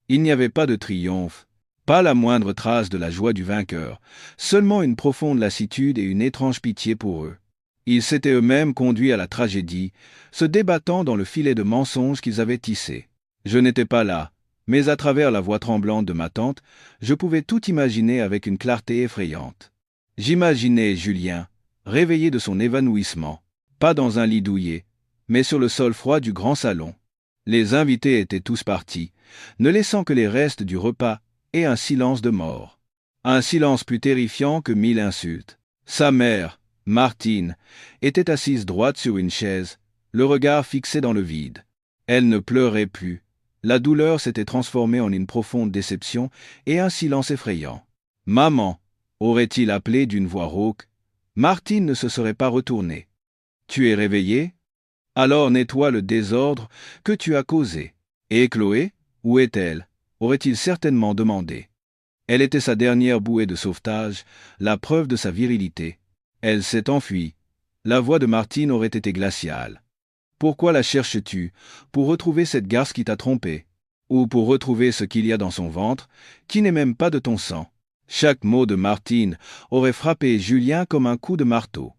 Il n'y avait pas de triomphe, pas la moindre trace de la joie du vainqueur, seulement une profonde lassitude et une étrange pitié pour eux. Ils s'étaient eux-mêmes conduits à la tragédie, se débattant dans le filet de mensonges qu'ils avaient tissé. Je n'étais pas là, mais à travers la voix tremblante de ma tante, je pouvais tout imaginer avec une clarté effrayante. J'imaginais Julien, réveillé de son évanouissement, pas dans un lit douillet, mais sur le sol froid du grand salon. Les invités étaient tous partis, ne laissant que les restes du repas et un silence de mort. Un silence plus terrifiant que 1000 insultes. Sa mère, Martine, était assise droite sur une chaise, le regard fixé dans le vide. Elle ne pleurait plus. La douleur s'était transformée en une profonde déception et un silence effrayant. « Maman » aurait-il appelé d'une voix rauque. Martine ne se serait pas retournée. « Tu es réveillée? Alors nettoie le désordre que tu as causé. » Et Chloé, où est-elle? Aurait-il certainement demandé. Elle était sa dernière bouée de sauvetage, la preuve de sa virilité. Elle s'est enfuie. La voix de Martine aurait été glaciale. Pourquoi la cherches-tu? Pour retrouver cette garce qui t'a trompé? Ou pour retrouver ce qu'il y a dans son ventre, qui n'est même pas de ton sang? Chaque mot de Martine aurait frappé Julien comme un coup de marteau.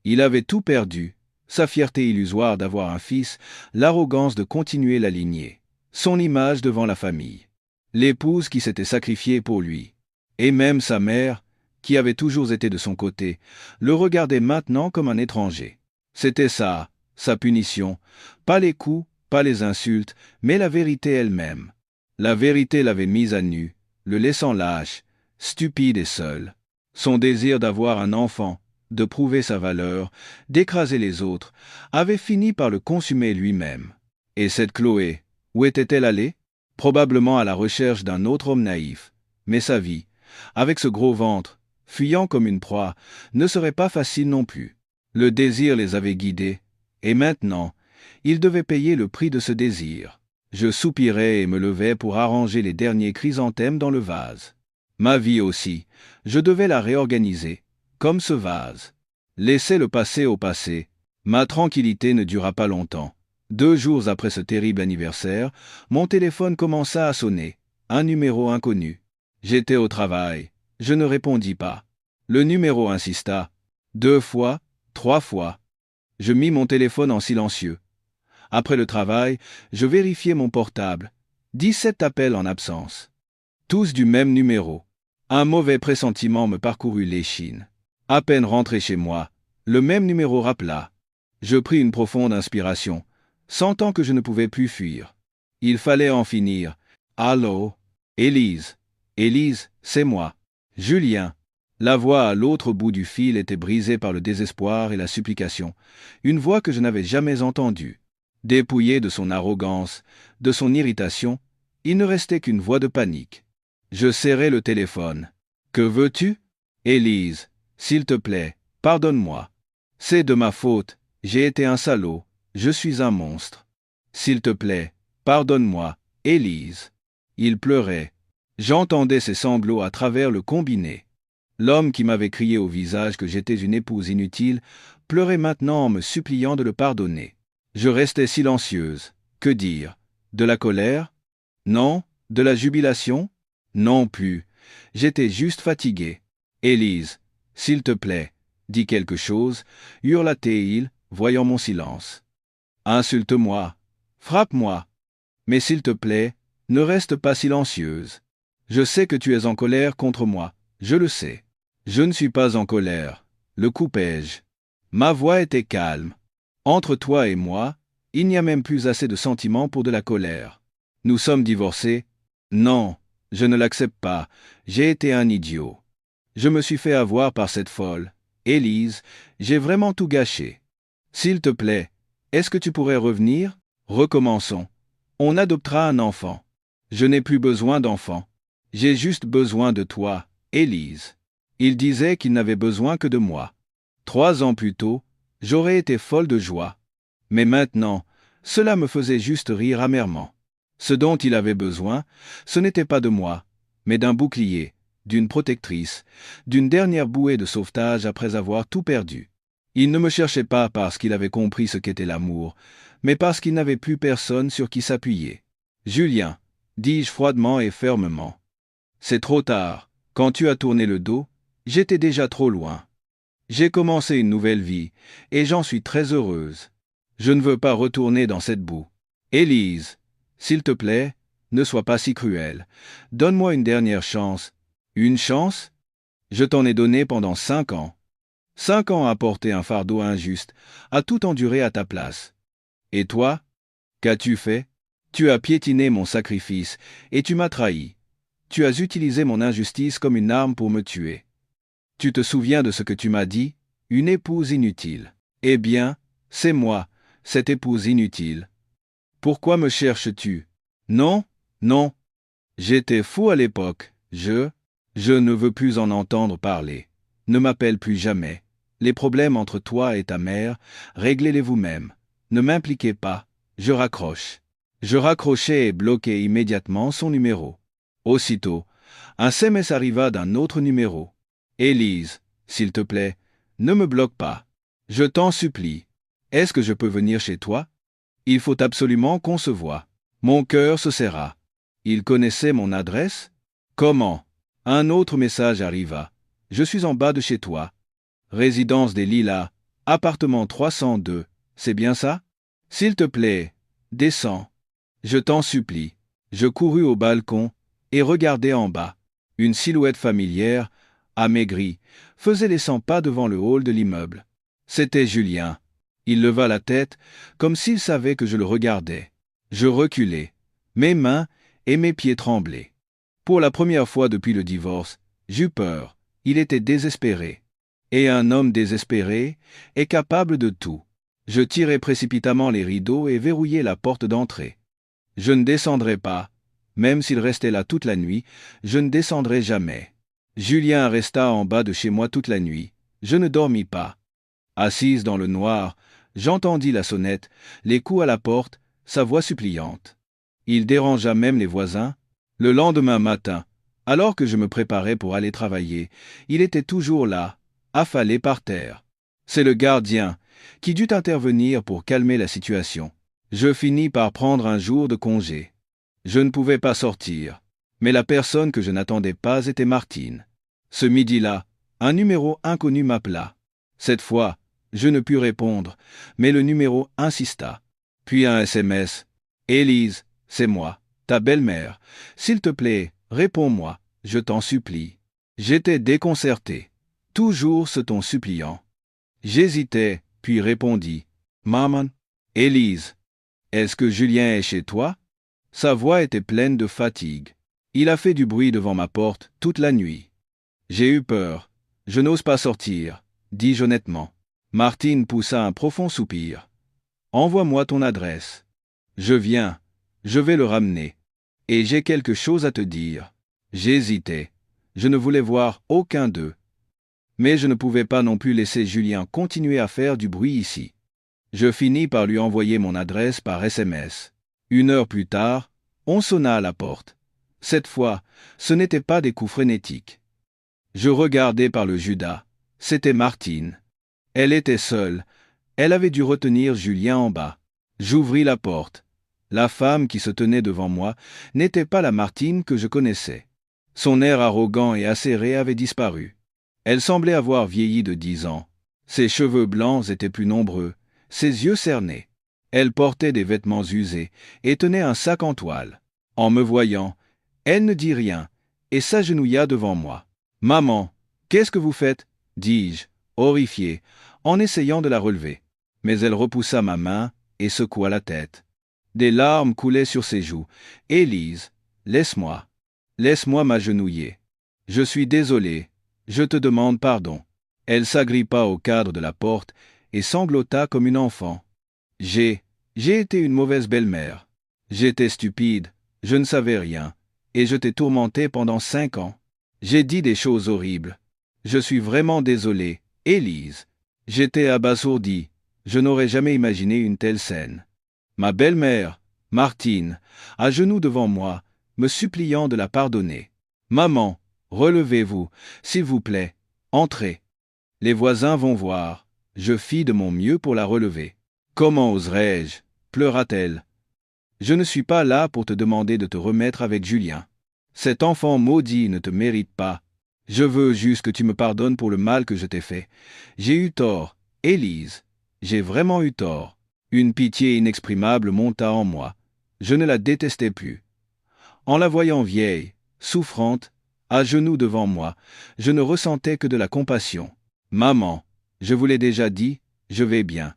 Il avait tout perdu, sa fierté illusoire d'avoir un fils, l'arrogance de continuer la lignée, son image devant la famille, l'épouse qui s'était sacrifiée pour lui. Et même sa mère, qui avait toujours été de son côté, le regardait maintenant comme un étranger. C'était ça, sa punition, pas les coups, pas les insultes, mais la vérité elle-même. La vérité l'avait mise à nu, le laissant lâche, stupide et seul. Son désir d'avoir un enfant, de prouver sa valeur, d'écraser les autres, avait fini par le consumer lui-même. Et cette Chloé, où était-elle allée? Probablement à la recherche d'un autre homme naïf. Mais sa vie, avec ce gros ventre, fuyant comme une proie, ne serait pas facile non plus. Le désir les avait guidés, et maintenant, ils devaient payer le prix de ce désir. Je soupirais et me levais pour arranger les derniers chrysanthèmes dans le vase. Ma vie aussi, je devais la réorganiser, comme ce vase. Laisser le passé au passé. Ma tranquillité ne dura pas longtemps. 2 jours après ce terrible anniversaire, mon téléphone commença à sonner. Un numéro inconnu. J'étais au travail. Je ne répondis pas. Le numéro insista. 2 fois, 3 fois. Je mis mon téléphone en silencieux. Après le travail, je vérifiai mon portable. 17 appels en absence. Tous du même numéro. Un mauvais pressentiment me parcourut l'échine. À peine rentré chez moi, le même numéro rappela. Je pris une profonde inspiration, sentant que je ne pouvais plus fuir. Il fallait en finir. Allô? Élise. Élise, c'est moi. Julien. La voix à l'autre bout du fil était brisée par le désespoir et la supplication, une voix que je n'avais jamais entendue. Dépouillé de son arrogance, de son irritation, il ne restait qu'une voix de panique. Je serrai le téléphone. Que veux-tu? Élise, s'il te plaît, pardonne-moi. C'est de ma faute, j'ai été un salaud, je suis un monstre. S'il te plaît, pardonne-moi, Élise. Il pleurait. J'entendais ses sanglots à travers le combiné. L'homme qui m'avait crié au visage que j'étais une épouse inutile pleurait maintenant en me suppliant de le pardonner. Je restais silencieuse. Que dire? De la colère? Non. De la jubilation? Non plus. J'étais juste fatigué. Élise, s'il te plaît, dis quelque chose, hurla-t-il, voyant mon silence. Insulte-moi, frappe-moi, mais s'il te plaît, ne reste pas silencieuse. Je sais que tu es en colère contre moi, je le sais. Je ne suis pas en colère, le coupai-je. Ma voix était calme. Entre toi et moi, il n'y a même plus assez de sentiments pour de la colère. Nous sommes divorcés? Non, je ne l'accepte pas, j'ai été un idiot. Je me suis fait avoir par cette folle. Élise, j'ai vraiment tout gâché. S'il te plaît, est-ce que tu pourrais revenir? Recommençons. On adoptera un enfant. Je n'ai plus besoin d'enfant. J'ai juste besoin de toi, Élise. Il disait qu'il n'avait besoin que de moi. 3 ans plus tôt, j'aurais été folle de joie. Mais maintenant, cela me faisait juste rire amèrement. Ce dont il avait besoin, ce n'était pas de moi, mais d'un bouclier, d'une protectrice, d'une dernière bouée de sauvetage après avoir tout perdu. Il ne me cherchait pas parce qu'il avait compris ce qu'était l'amour, mais parce qu'il n'avait plus personne sur qui s'appuyer. Julien, dis-je froidement et fermement. C'est trop tard. Quand tu as tourné le dos, j'étais déjà trop loin. J'ai commencé une nouvelle vie, et j'en suis très heureuse. Je ne veux pas retourner dans cette boue. Élise, s'il te plaît, ne sois pas si cruelle. Donne-moi une dernière chance. Une chance? Je t'en ai donné pendant 5 ans. 5 ans à porter un fardeau injuste, à tout endurer à ta place. Et toi? Qu'as-tu fait? Tu as piétiné mon sacrifice, et tu m'as trahi. Tu as utilisé mon injustice comme une arme pour me tuer. Tu te souviens de ce que tu m'as dit? Une épouse inutile. Eh bien, c'est moi, cette épouse inutile. Pourquoi me cherches-tu? Non, non. J'étais fou à l'époque. Je ne veux plus en entendre parler. Ne m'appelle plus jamais. Les problèmes entre toi et ta mère, réglez-les vous-même. Ne m'impliquez pas. Je raccroche. Je raccrochai et bloquai immédiatement son numéro. Aussitôt, un SMS arriva d'un autre numéro. Élise, s'il te plaît, ne me bloque pas. Je t'en supplie. Est-ce que je peux venir chez toi? Il faut absolument qu'on se voie. Mon cœur se serra. Il connaissait mon adresse? Comment? Un autre message arriva. Je suis en bas de chez toi. Résidence des Lilas, appartement 302, c'est bien ça? S'il te plaît, descends. Je t'en supplie. Je courus au balcon et regardai en bas. Une silhouette familière, amaigrie, faisait les 100 pas devant le hall de l'immeuble. C'était Julien. Il leva la tête, comme s'il savait que je le regardais. Je reculai. Mes mains et mes pieds tremblaient. Pour la première fois depuis le divorce, j'eus peur. Il était désespéré. Et un homme désespéré est capable de tout. Je tirai précipitamment les rideaux et verrouillai la porte d'entrée. Je ne descendrai pas. Même s'il restait là toute la nuit, je ne descendrai jamais. Julien resta en bas de chez moi toute la nuit. Je ne dormis pas. Assise dans le noir, j'entendis la sonnette, les coups à la porte, sa voix suppliante. Il dérangea même les voisins. Le lendemain matin, Alors que je me préparais pour aller travailler, il était toujours là, affalé par terre. C'est le gardien, qui dut intervenir pour calmer la situation. Je finis par prendre un jour de congé. Je ne pouvais pas sortir. Mais la personne que je n'attendais pas était Martine. Ce midi-là, un numéro inconnu m'appela. Cette fois, je ne pus répondre, mais le numéro insista. Puis un SMS. « Élise, c'est moi, ta belle-mère. S'il te plaît, réponds-moi, je t'en supplie. » J'étais déconcerté. Toujours ce ton suppliant. J'hésitais, puis répondis. « Maman, Élise, est-ce que Julien est chez toi ?» Sa voix était pleine de fatigue. Il a fait du bruit devant ma porte toute la nuit. J'ai eu peur. Je n'ose pas sortir, dis-je honnêtement. Martine poussa un profond soupir. Envoie-moi ton adresse. Je viens. Je vais le ramener. Et j'ai quelque chose à te dire. J'hésitais. Je ne voulais voir aucun d'eux. Mais je ne pouvais pas non plus laisser Julien continuer à faire du bruit ici. Je finis par lui envoyer mon adresse par SMS. 1 heure plus tard, on sonna à la porte. Cette fois, ce n'étaient pas des coups frénétiques. Je regardais par le Judas. C'était Martine. Elle était seule. Elle avait dû retenir Julien en bas. J'ouvris la porte. La femme qui se tenait devant moi n'était pas la Martine que je connaissais. Son air arrogant et acéré avait disparu. Elle semblait avoir vieilli de 10 ans. Ses cheveux blancs étaient plus nombreux, ses yeux cernés. Elle portait des vêtements usés et tenait un sac en toile. En me voyant, elle ne dit rien et s'agenouilla devant moi. « Maman, qu'est-ce que vous faites ?» dis-je, horrifié, en essayant de la relever. Mais elle repoussa ma main et secoua la tête. Des larmes coulaient sur ses joues. « Élise, laisse-moi. Laisse-moi m'agenouiller. Je suis désolé. Je te demande pardon. » Elle s'agrippa au cadre de la porte et sanglota comme une enfant. J'ai été une mauvaise belle-mère. J'étais stupide, je ne savais rien, et je t'ai tourmenté pendant 5 ans. J'ai dit des choses horribles. Je suis vraiment désolé, Élise. J'étais abasourdi. Je n'aurais jamais imaginé une telle scène. Ma belle-mère, Martine, à genoux devant moi, me suppliant de la pardonner. « Maman, relevez-vous, s'il vous plaît, entrez. Les voisins vont voir. » Je fis de mon mieux pour la relever. « Comment oserais-je » pleura-t-elle. « Je ne suis pas là pour te demander de te remettre avec Julien. Cet enfant maudit ne te mérite pas. Je veux juste que tu me pardonnes pour le mal que je t'ai fait. J'ai eu tort, Élise. J'ai vraiment eu tort. » Une pitié inexprimable monta en moi. Je ne la détestais plus. En la voyant vieille, souffrante, à genoux devant moi, je ne ressentais que de la compassion. « Maman, je vous l'ai déjà dit, je vais bien. »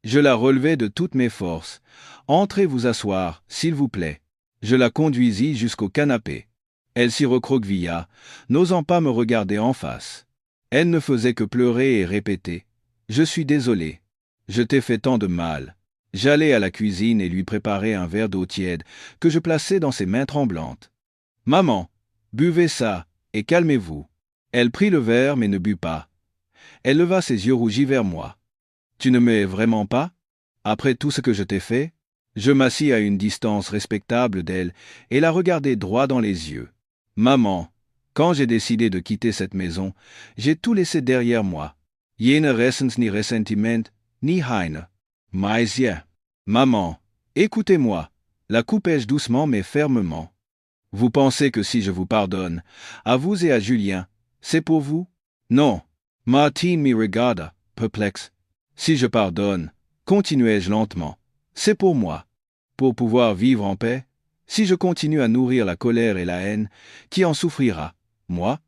Je la relevai de toutes mes forces. « Entrez vous asseoir, s'il vous plaît. » Je la conduisis jusqu'au canapé. Elle s'y recroquevilla, n'osant pas me regarder en face. Elle ne faisait que pleurer et répéter « Je suis désolé. Je t'ai fait tant de mal. » J'allai à la cuisine et lui préparai un verre d'eau tiède que je plaçai dans ses mains tremblantes. « Maman, buvez ça et calmez-vous. » Elle prit le verre mais ne but pas. Elle leva ses yeux rougis vers moi. « Tu ne m'aimes vraiment pas? Après tout ce que je t'ai fait ?» Je m'assis à une distance respectable d'elle et la regardai droit dans les yeux. « Maman, quand j'ai décidé de quitter cette maison, j'ai tout laissé derrière moi. Jene Ressens ni Ressentiment, ni Heine. Mais ja. Maman, écoutez-moi. » La coupai-je doucement mais fermement. « Vous pensez que si je vous pardonne, à vous et à Julien, c'est pour vous? Non. » Martine m'y regarda, perplexe. « Si je pardonne, continuai-je lentement, c'est pour moi, pour pouvoir vivre en paix. Si je continue à nourrir la colère et la haine, qui en souffrira? Moi?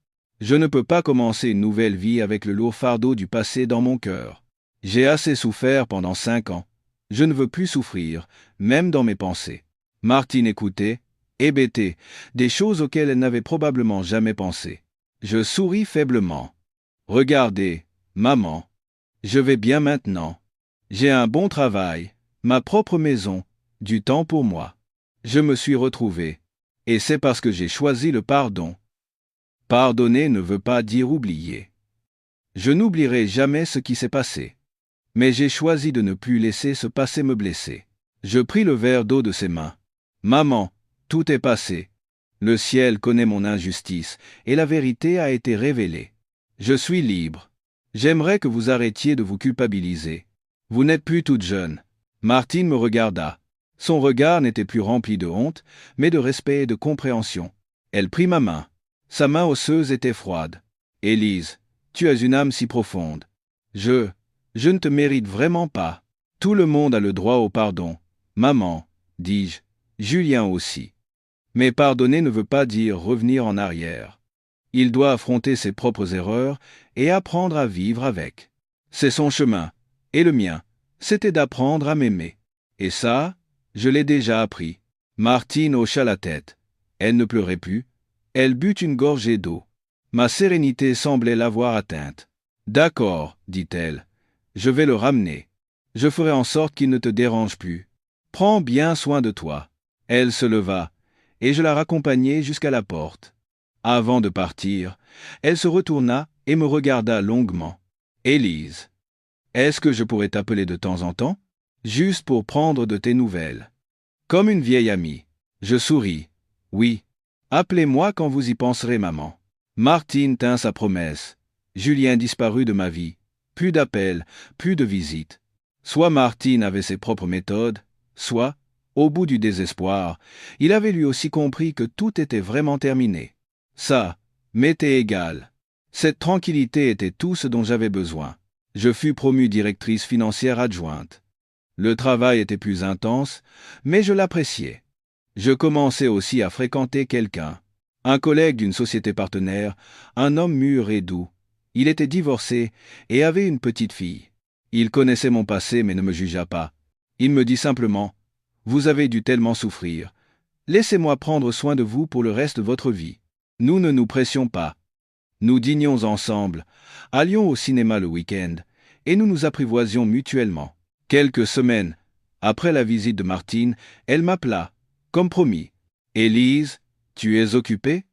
Je ne peux pas commencer une nouvelle vie avec le lourd fardeau du passé dans mon cœur. J'ai assez souffert pendant 5 ans. Je ne veux plus souffrir, même dans mes pensées. » Martine écoutait, hébétée, des choses auxquelles elle n'avait probablement jamais pensé. Je souris faiblement. « Regardez, maman. Je vais bien maintenant. J'ai un bon travail, ma propre maison, du temps pour moi. Je me suis retrouvé. Et c'est parce que j'ai choisi le pardon. Pardonner ne veut pas dire oublier. Je n'oublierai jamais ce qui s'est passé. Mais j'ai choisi de ne plus laisser ce passé me blesser. » Je pris le verre d'eau de ses mains. « Maman, tout est passé. Le ciel connaît mon injustice, et la vérité a été révélée. Je suis libre. J'aimerais que vous arrêtiez de vous culpabiliser. Vous n'êtes plus toute jeune. Martine me regarda. Son regard n'était plus rempli de honte, mais de respect et de compréhension. Elle prit ma main. Sa main osseuse était froide. Élise, tu as une âme si profonde. Je ne te mérite vraiment pas. Tout le monde a le droit au pardon. Maman, dis-je, Julien aussi. Mais pardonner ne veut pas dire revenir en arrière. Il doit affronter ses propres erreurs et apprendre à vivre avec. C'est son chemin. Et le mien, c'était d'apprendre à m'aimer. Et ça, je l'ai déjà appris. Martine hocha la tête. Elle ne pleurait plus. Elle but une gorgée d'eau. Ma sérénité semblait l'avoir atteinte. D'accord, dit-elle. Je vais le ramener. Je ferai en sorte qu'il ne te dérange plus. Prends bien soin de toi. Elle se leva, et je la raccompagnai jusqu'à la porte. Avant de partir, elle se retourna et me regarda longuement. Élise, est-ce que je pourrais t'appeler de temps en temps? Juste pour prendre de tes nouvelles. Comme une vieille amie. Je souris. Oui. Appelez-moi quand vous y penserez, maman. Martine tint sa promesse. Julien disparut de ma vie. Plus d'appels, plus de visites. Soit Martine avait ses propres méthodes, soit, au bout du désespoir, il avait lui aussi compris que tout était vraiment terminé. Ça m'était égal. Cette tranquillité était tout ce dont j'avais besoin. Je fus promue directrice financière adjointe. Le travail était plus intense, mais je l'appréciais. Je commençais aussi à fréquenter quelqu'un. Un collègue d'une société partenaire, un homme mûr et doux. Il était divorcé et avait une petite fille. Il connaissait mon passé mais ne me jugea pas. Il me dit simplement « Vous avez dû tellement souffrir. Laissez-moi prendre soin de vous pour le reste de votre vie. » Nous ne nous pressions pas. Nous dînions ensemble, allions au cinéma le week-end, et nous nous apprivoisions mutuellement. Quelques semaines après la visite de Martine, elle m'appela, comme promis. « Élise, tu es occupée ?»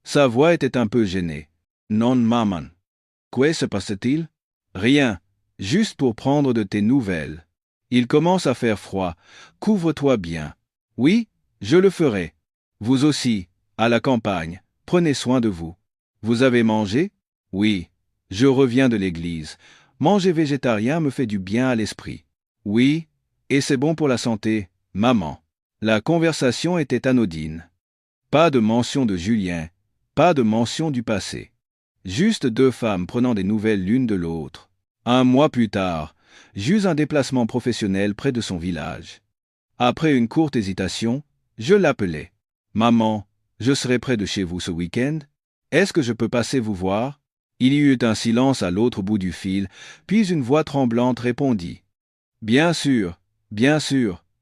Sa voix était un peu gênée. « Non, maman. »« Quoi se passe-t-il ?»« Rien, juste pour prendre de tes nouvelles. Il commence à faire froid, couvre-toi bien. »« Oui, je le ferai. Vous aussi, à la campagne, prenez soin de vous. » « Vous avez mangé ? » ?»« Oui, je reviens de l'église. Manger végétarien me fait du bien à l'esprit. »« Oui, et c'est bon pour la santé, maman. » La conversation était anodine. Pas de mention de Julien, pas de mention du passé. Juste deux femmes prenant des nouvelles l'une de l'autre. Un mois plus tard, j'eus un déplacement professionnel près de son village. Après une courte hésitation, je l'appelai. « Maman, je serai près de chez vous ce week-end. Est-ce que je peux passer vous voir ?» Il y eut un silence à l'autre bout du fil, puis une voix tremblante répondit. « bien sûr,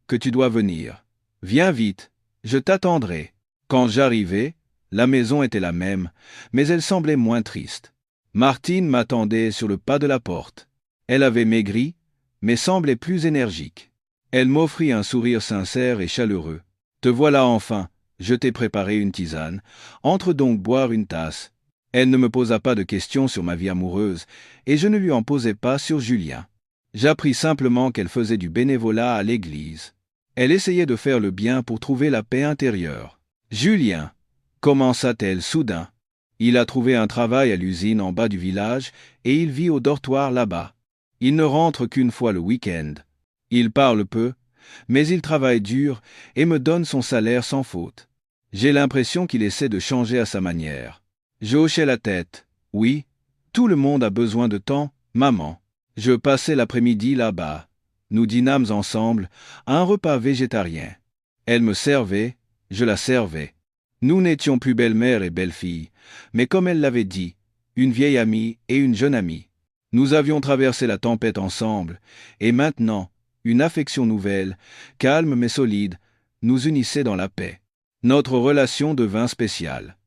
que tu dois venir. Viens vite, je t'attendrai. » Quand j'arrivai, la maison était la même, mais elle semblait moins triste. Martine m'attendait sur le pas de la porte. Elle avait maigri, mais semblait plus énergique. Elle m'offrit un sourire sincère et chaleureux. « Te voilà enfin, je t'ai préparé une tisane. Entre donc boire une tasse. » Elle ne me posa pas de questions sur ma vie amoureuse, et je ne lui en posai pas sur Julien. J'appris simplement qu'elle faisait du bénévolat à l'église. Elle essayait de faire le bien pour trouver la paix intérieure. « Julien, » commença-t-elle soudain. Il a trouvé un travail à l'usine en bas du village et il vit au dortoir là-bas. Il ne rentre qu'une fois le week-end. Il parle peu, mais il travaille dur et me donne son salaire sans faute. J'ai l'impression qu'il essaie de changer à sa manière. Je hochai la tête. Oui, tout le monde a besoin de temps, maman. Je passai l'après-midi là-bas. Nous dînâmes ensemble à un repas végétarien. Elle me servait, je la servais. Nous n'étions plus belle-mère et belle-fille, mais comme elle l'avait dit, une vieille amie et une jeune amie. Nous avions traversé la tempête ensemble, et maintenant, une affection nouvelle, calme mais solide, nous unissait dans la paix. Notre relation devint spéciale.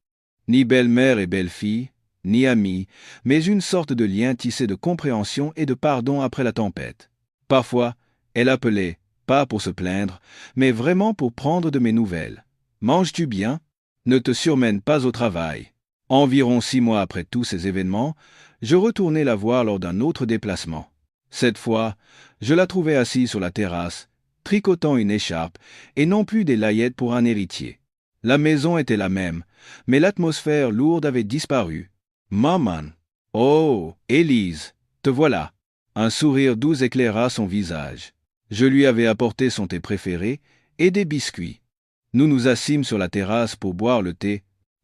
Ni belle-mère et belle-fille, ni amie, mais une sorte de lien tissé de compréhension et de pardon après la tempête. Parfois, elle appelait, pas pour se plaindre, mais vraiment pour prendre de mes nouvelles. « Manges-tu bien ? Ne te surmène pas au travail. » Environ 6 mois après tous ces événements, je retournai la voir lors d'un autre déplacement. Cette fois, je la trouvai assise sur la terrasse, tricotant une écharpe et non plus des layettes pour un héritier. La maison était la même, mais l'atmosphère lourde avait disparu. Maman. Oh, Élise, te voilà. Un sourire doux éclaira son visage. Je lui avais apporté son thé préféré et des biscuits. Nous nous assîmes sur la terrasse pour boire le thé.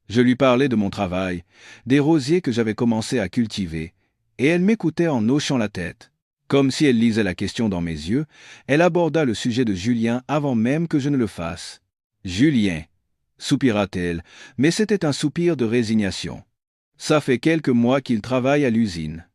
Je lui parlais de mon travail, des rosiers que j'avais commencé à cultiver, et elle m'écoutait en hochant la tête. Comme si elle lisait la question dans mes yeux, elle aborda le sujet de Julien avant même que je ne le fasse. « Julien » soupira-t-elle, mais c'était un soupir de résignation. « Ça fait quelques mois qu'il travaille à l'usine.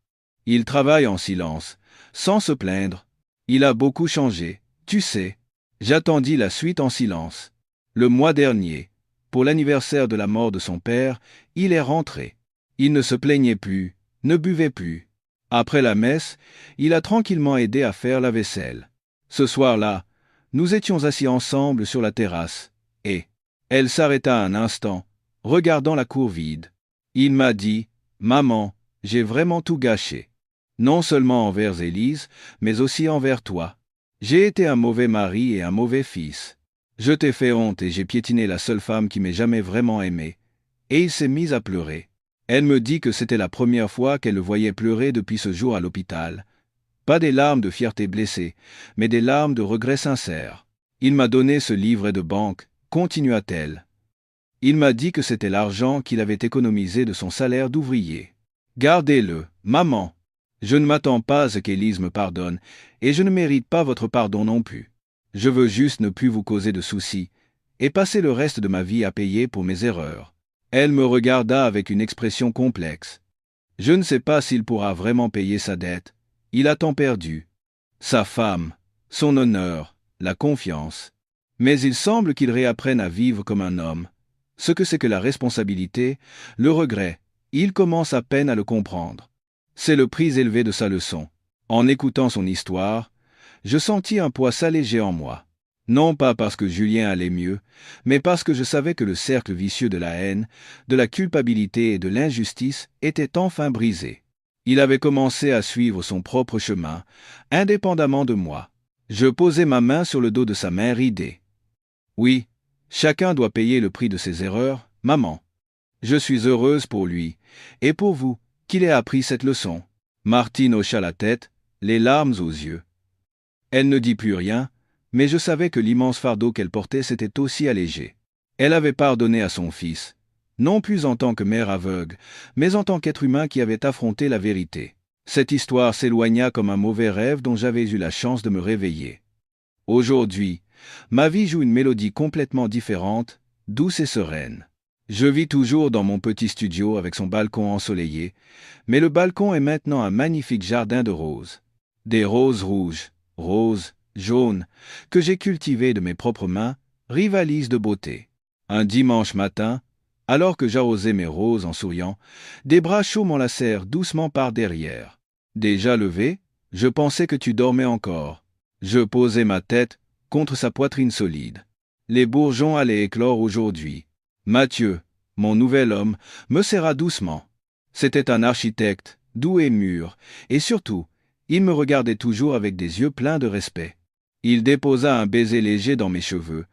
Il travaille en silence, sans se plaindre. Il a beaucoup changé, tu sais. » J'attendis la suite en silence. Le mois dernier, pour l'anniversaire de la mort de son père, il est rentré. Il ne se plaignait plus, ne buvait plus. Après la messe, il a tranquillement aidé à faire la vaisselle. Ce soir-là, nous étions assis ensemble sur la terrasse, et elle s'arrêta un instant, regardant la cour vide. Il m'a dit, « Maman, j'ai vraiment tout gâché. Non seulement envers Élise, mais aussi envers toi. J'ai été un mauvais mari et un mauvais fils. Je t'ai fait honte et j'ai piétiné la seule femme qui m'ait jamais vraiment aimé. » Et il s'est mis à pleurer. Elle me dit que c'était la première fois qu'elle le voyait pleurer depuis ce jour à l'hôpital. Pas des larmes de fierté blessée, mais des larmes de regret sincère. Il m'a donné ce livret de banque, continua-t-elle. Il m'a dit que c'était l'argent qu'il avait économisé de son salaire d'ouvrier. Gardez-le, maman. Je ne m'attends pas à ce qu'Élise me pardonne, et je ne mérite pas votre pardon non plus. Je veux juste ne plus vous causer de soucis, et passer le reste de ma vie à payer pour mes erreurs. Elle me regarda avec une expression complexe. Je ne sais pas s'il pourra vraiment payer sa dette. Il a tant perdu. Sa femme, son honneur, la confiance. Mais il semble qu'il réapprenne à vivre comme un homme. Ce que c'est que la responsabilité, le regret, il commence à peine à le comprendre. C'est le prix élevé de sa leçon. En écoutant son histoire, je sentis un poids s'alléger en moi. Non pas parce que Julien allait mieux, mais parce que je savais que le cercle vicieux de la haine, de la culpabilité et de l'injustice était enfin brisé. Il avait commencé à suivre son propre chemin, indépendamment de moi. Je posai ma main sur le dos de sa main ridée. Oui, chacun doit payer le prix de ses erreurs, maman. Je suis heureuse pour lui, et pour vous, qu'il ait appris cette leçon. Martine hocha la tête, les larmes aux yeux. Elle ne dit plus rien, mais je savais que l'immense fardeau qu'elle portait s'était aussi allégé. Elle avait pardonné à son fils, non plus en tant que mère aveugle, mais en tant qu'être humain qui avait affronté la vérité. Cette histoire s'éloigna comme un mauvais rêve dont j'avais eu la chance de me réveiller. Aujourd'hui, ma vie joue une mélodie complètement différente, douce et sereine. Je vis toujours dans mon petit studio avec son balcon ensoleillé, mais le balcon est maintenant un magnifique jardin de roses. Des roses rouges, roses, jaunes, que j'ai cultivées de mes propres mains, rivalisent de beauté. Un dimanche matin, alors que j'arrosais mes roses en souriant, des bras chauds m'enlacèrent doucement par derrière. Déjà levé, je pensais que tu dormais encore. Je posai ma tête contre sa poitrine solide. Les bourgeons allaient éclore aujourd'hui. Mathieu, mon nouvel homme, me serra doucement. C'était un architecte, doux et mûr, et surtout, il me regardait toujours avec des yeux pleins de respect. Il déposa un baiser léger dans mes cheveux.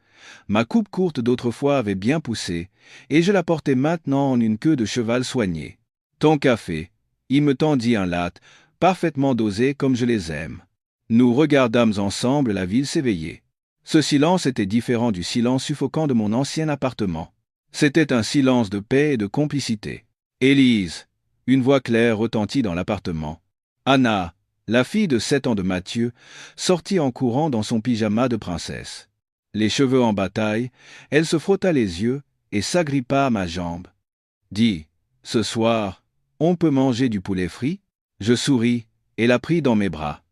Ma coupe courte d'autrefois avait bien poussé, et je la portais maintenant en une queue de cheval soignée. Ton café. Il me tendit un latte, parfaitement dosé comme je les aime. Nous regardâmes ensemble la ville s'éveiller. Ce silence était différent du silence suffocant de mon ancien appartement. C'était un silence de paix et de complicité. Élise, une voix claire retentit dans l'appartement. Anna, la fille de 7 ans de Mathieu, sortit en courant dans son pyjama de princesse. Les cheveux en bataille, elle se frotta les yeux et s'agrippa à ma jambe. Dis, ce soir, on peut manger du poulet frit? Je souris et la pris dans mes bras.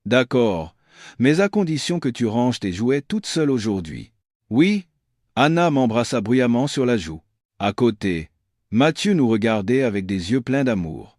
D'accord, mais à condition que tu ranges tes jouets toute seule aujourd'hui. Oui. Anna m'embrassa bruyamment sur la joue. À côté, Mathieu nous regardait avec des yeux pleins d'amour.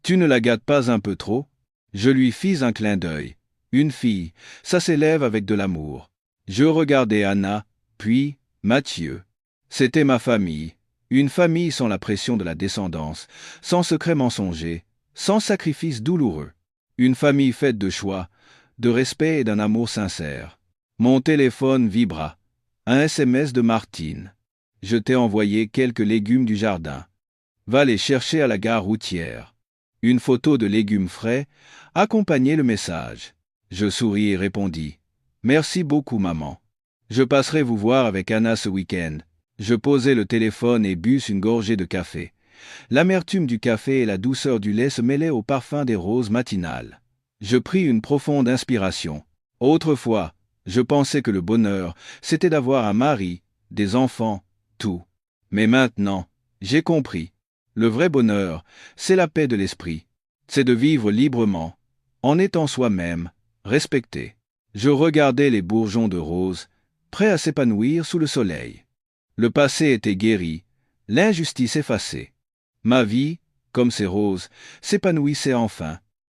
Tu ne la gâtes pas un peu trop? Je lui fis un clin d'œil. Une fille, ça s'élève avec de l'amour. Je regardai Anna, puis Mathieu. C'était ma famille, une famille sans la pression de la descendance, sans secret mensonger, sans sacrifice douloureux. Une famille faite de choix, de respect et d'un amour sincère. Mon téléphone vibra. Un SMS de Martine. Je t'ai envoyé quelques légumes du jardin. Va les chercher à la gare routière. Une photo de légumes frais accompagnait le message. Je souris et répondis. Merci beaucoup, maman. Je passerai vous voir avec Anna ce week-end. Je posai le téléphone et bus une gorgée de café. L'amertume du café et la douceur du lait se mêlaient au parfum des roses matinales. Je pris une profonde inspiration. Autrefois, je pensais que le bonheur, c'était d'avoir un mari, des enfants, tout. Mais maintenant, j'ai compris. Le vrai bonheur, c'est la paix de l'esprit. C'est de vivre librement, en étant soi-même, respecté. Je regardais les bourgeons de roses, prêts à s'épanouir sous le soleil. Le passé était guéri, l'injustice effacée. Ma vie, comme ces roses, s'épanouissait enfin.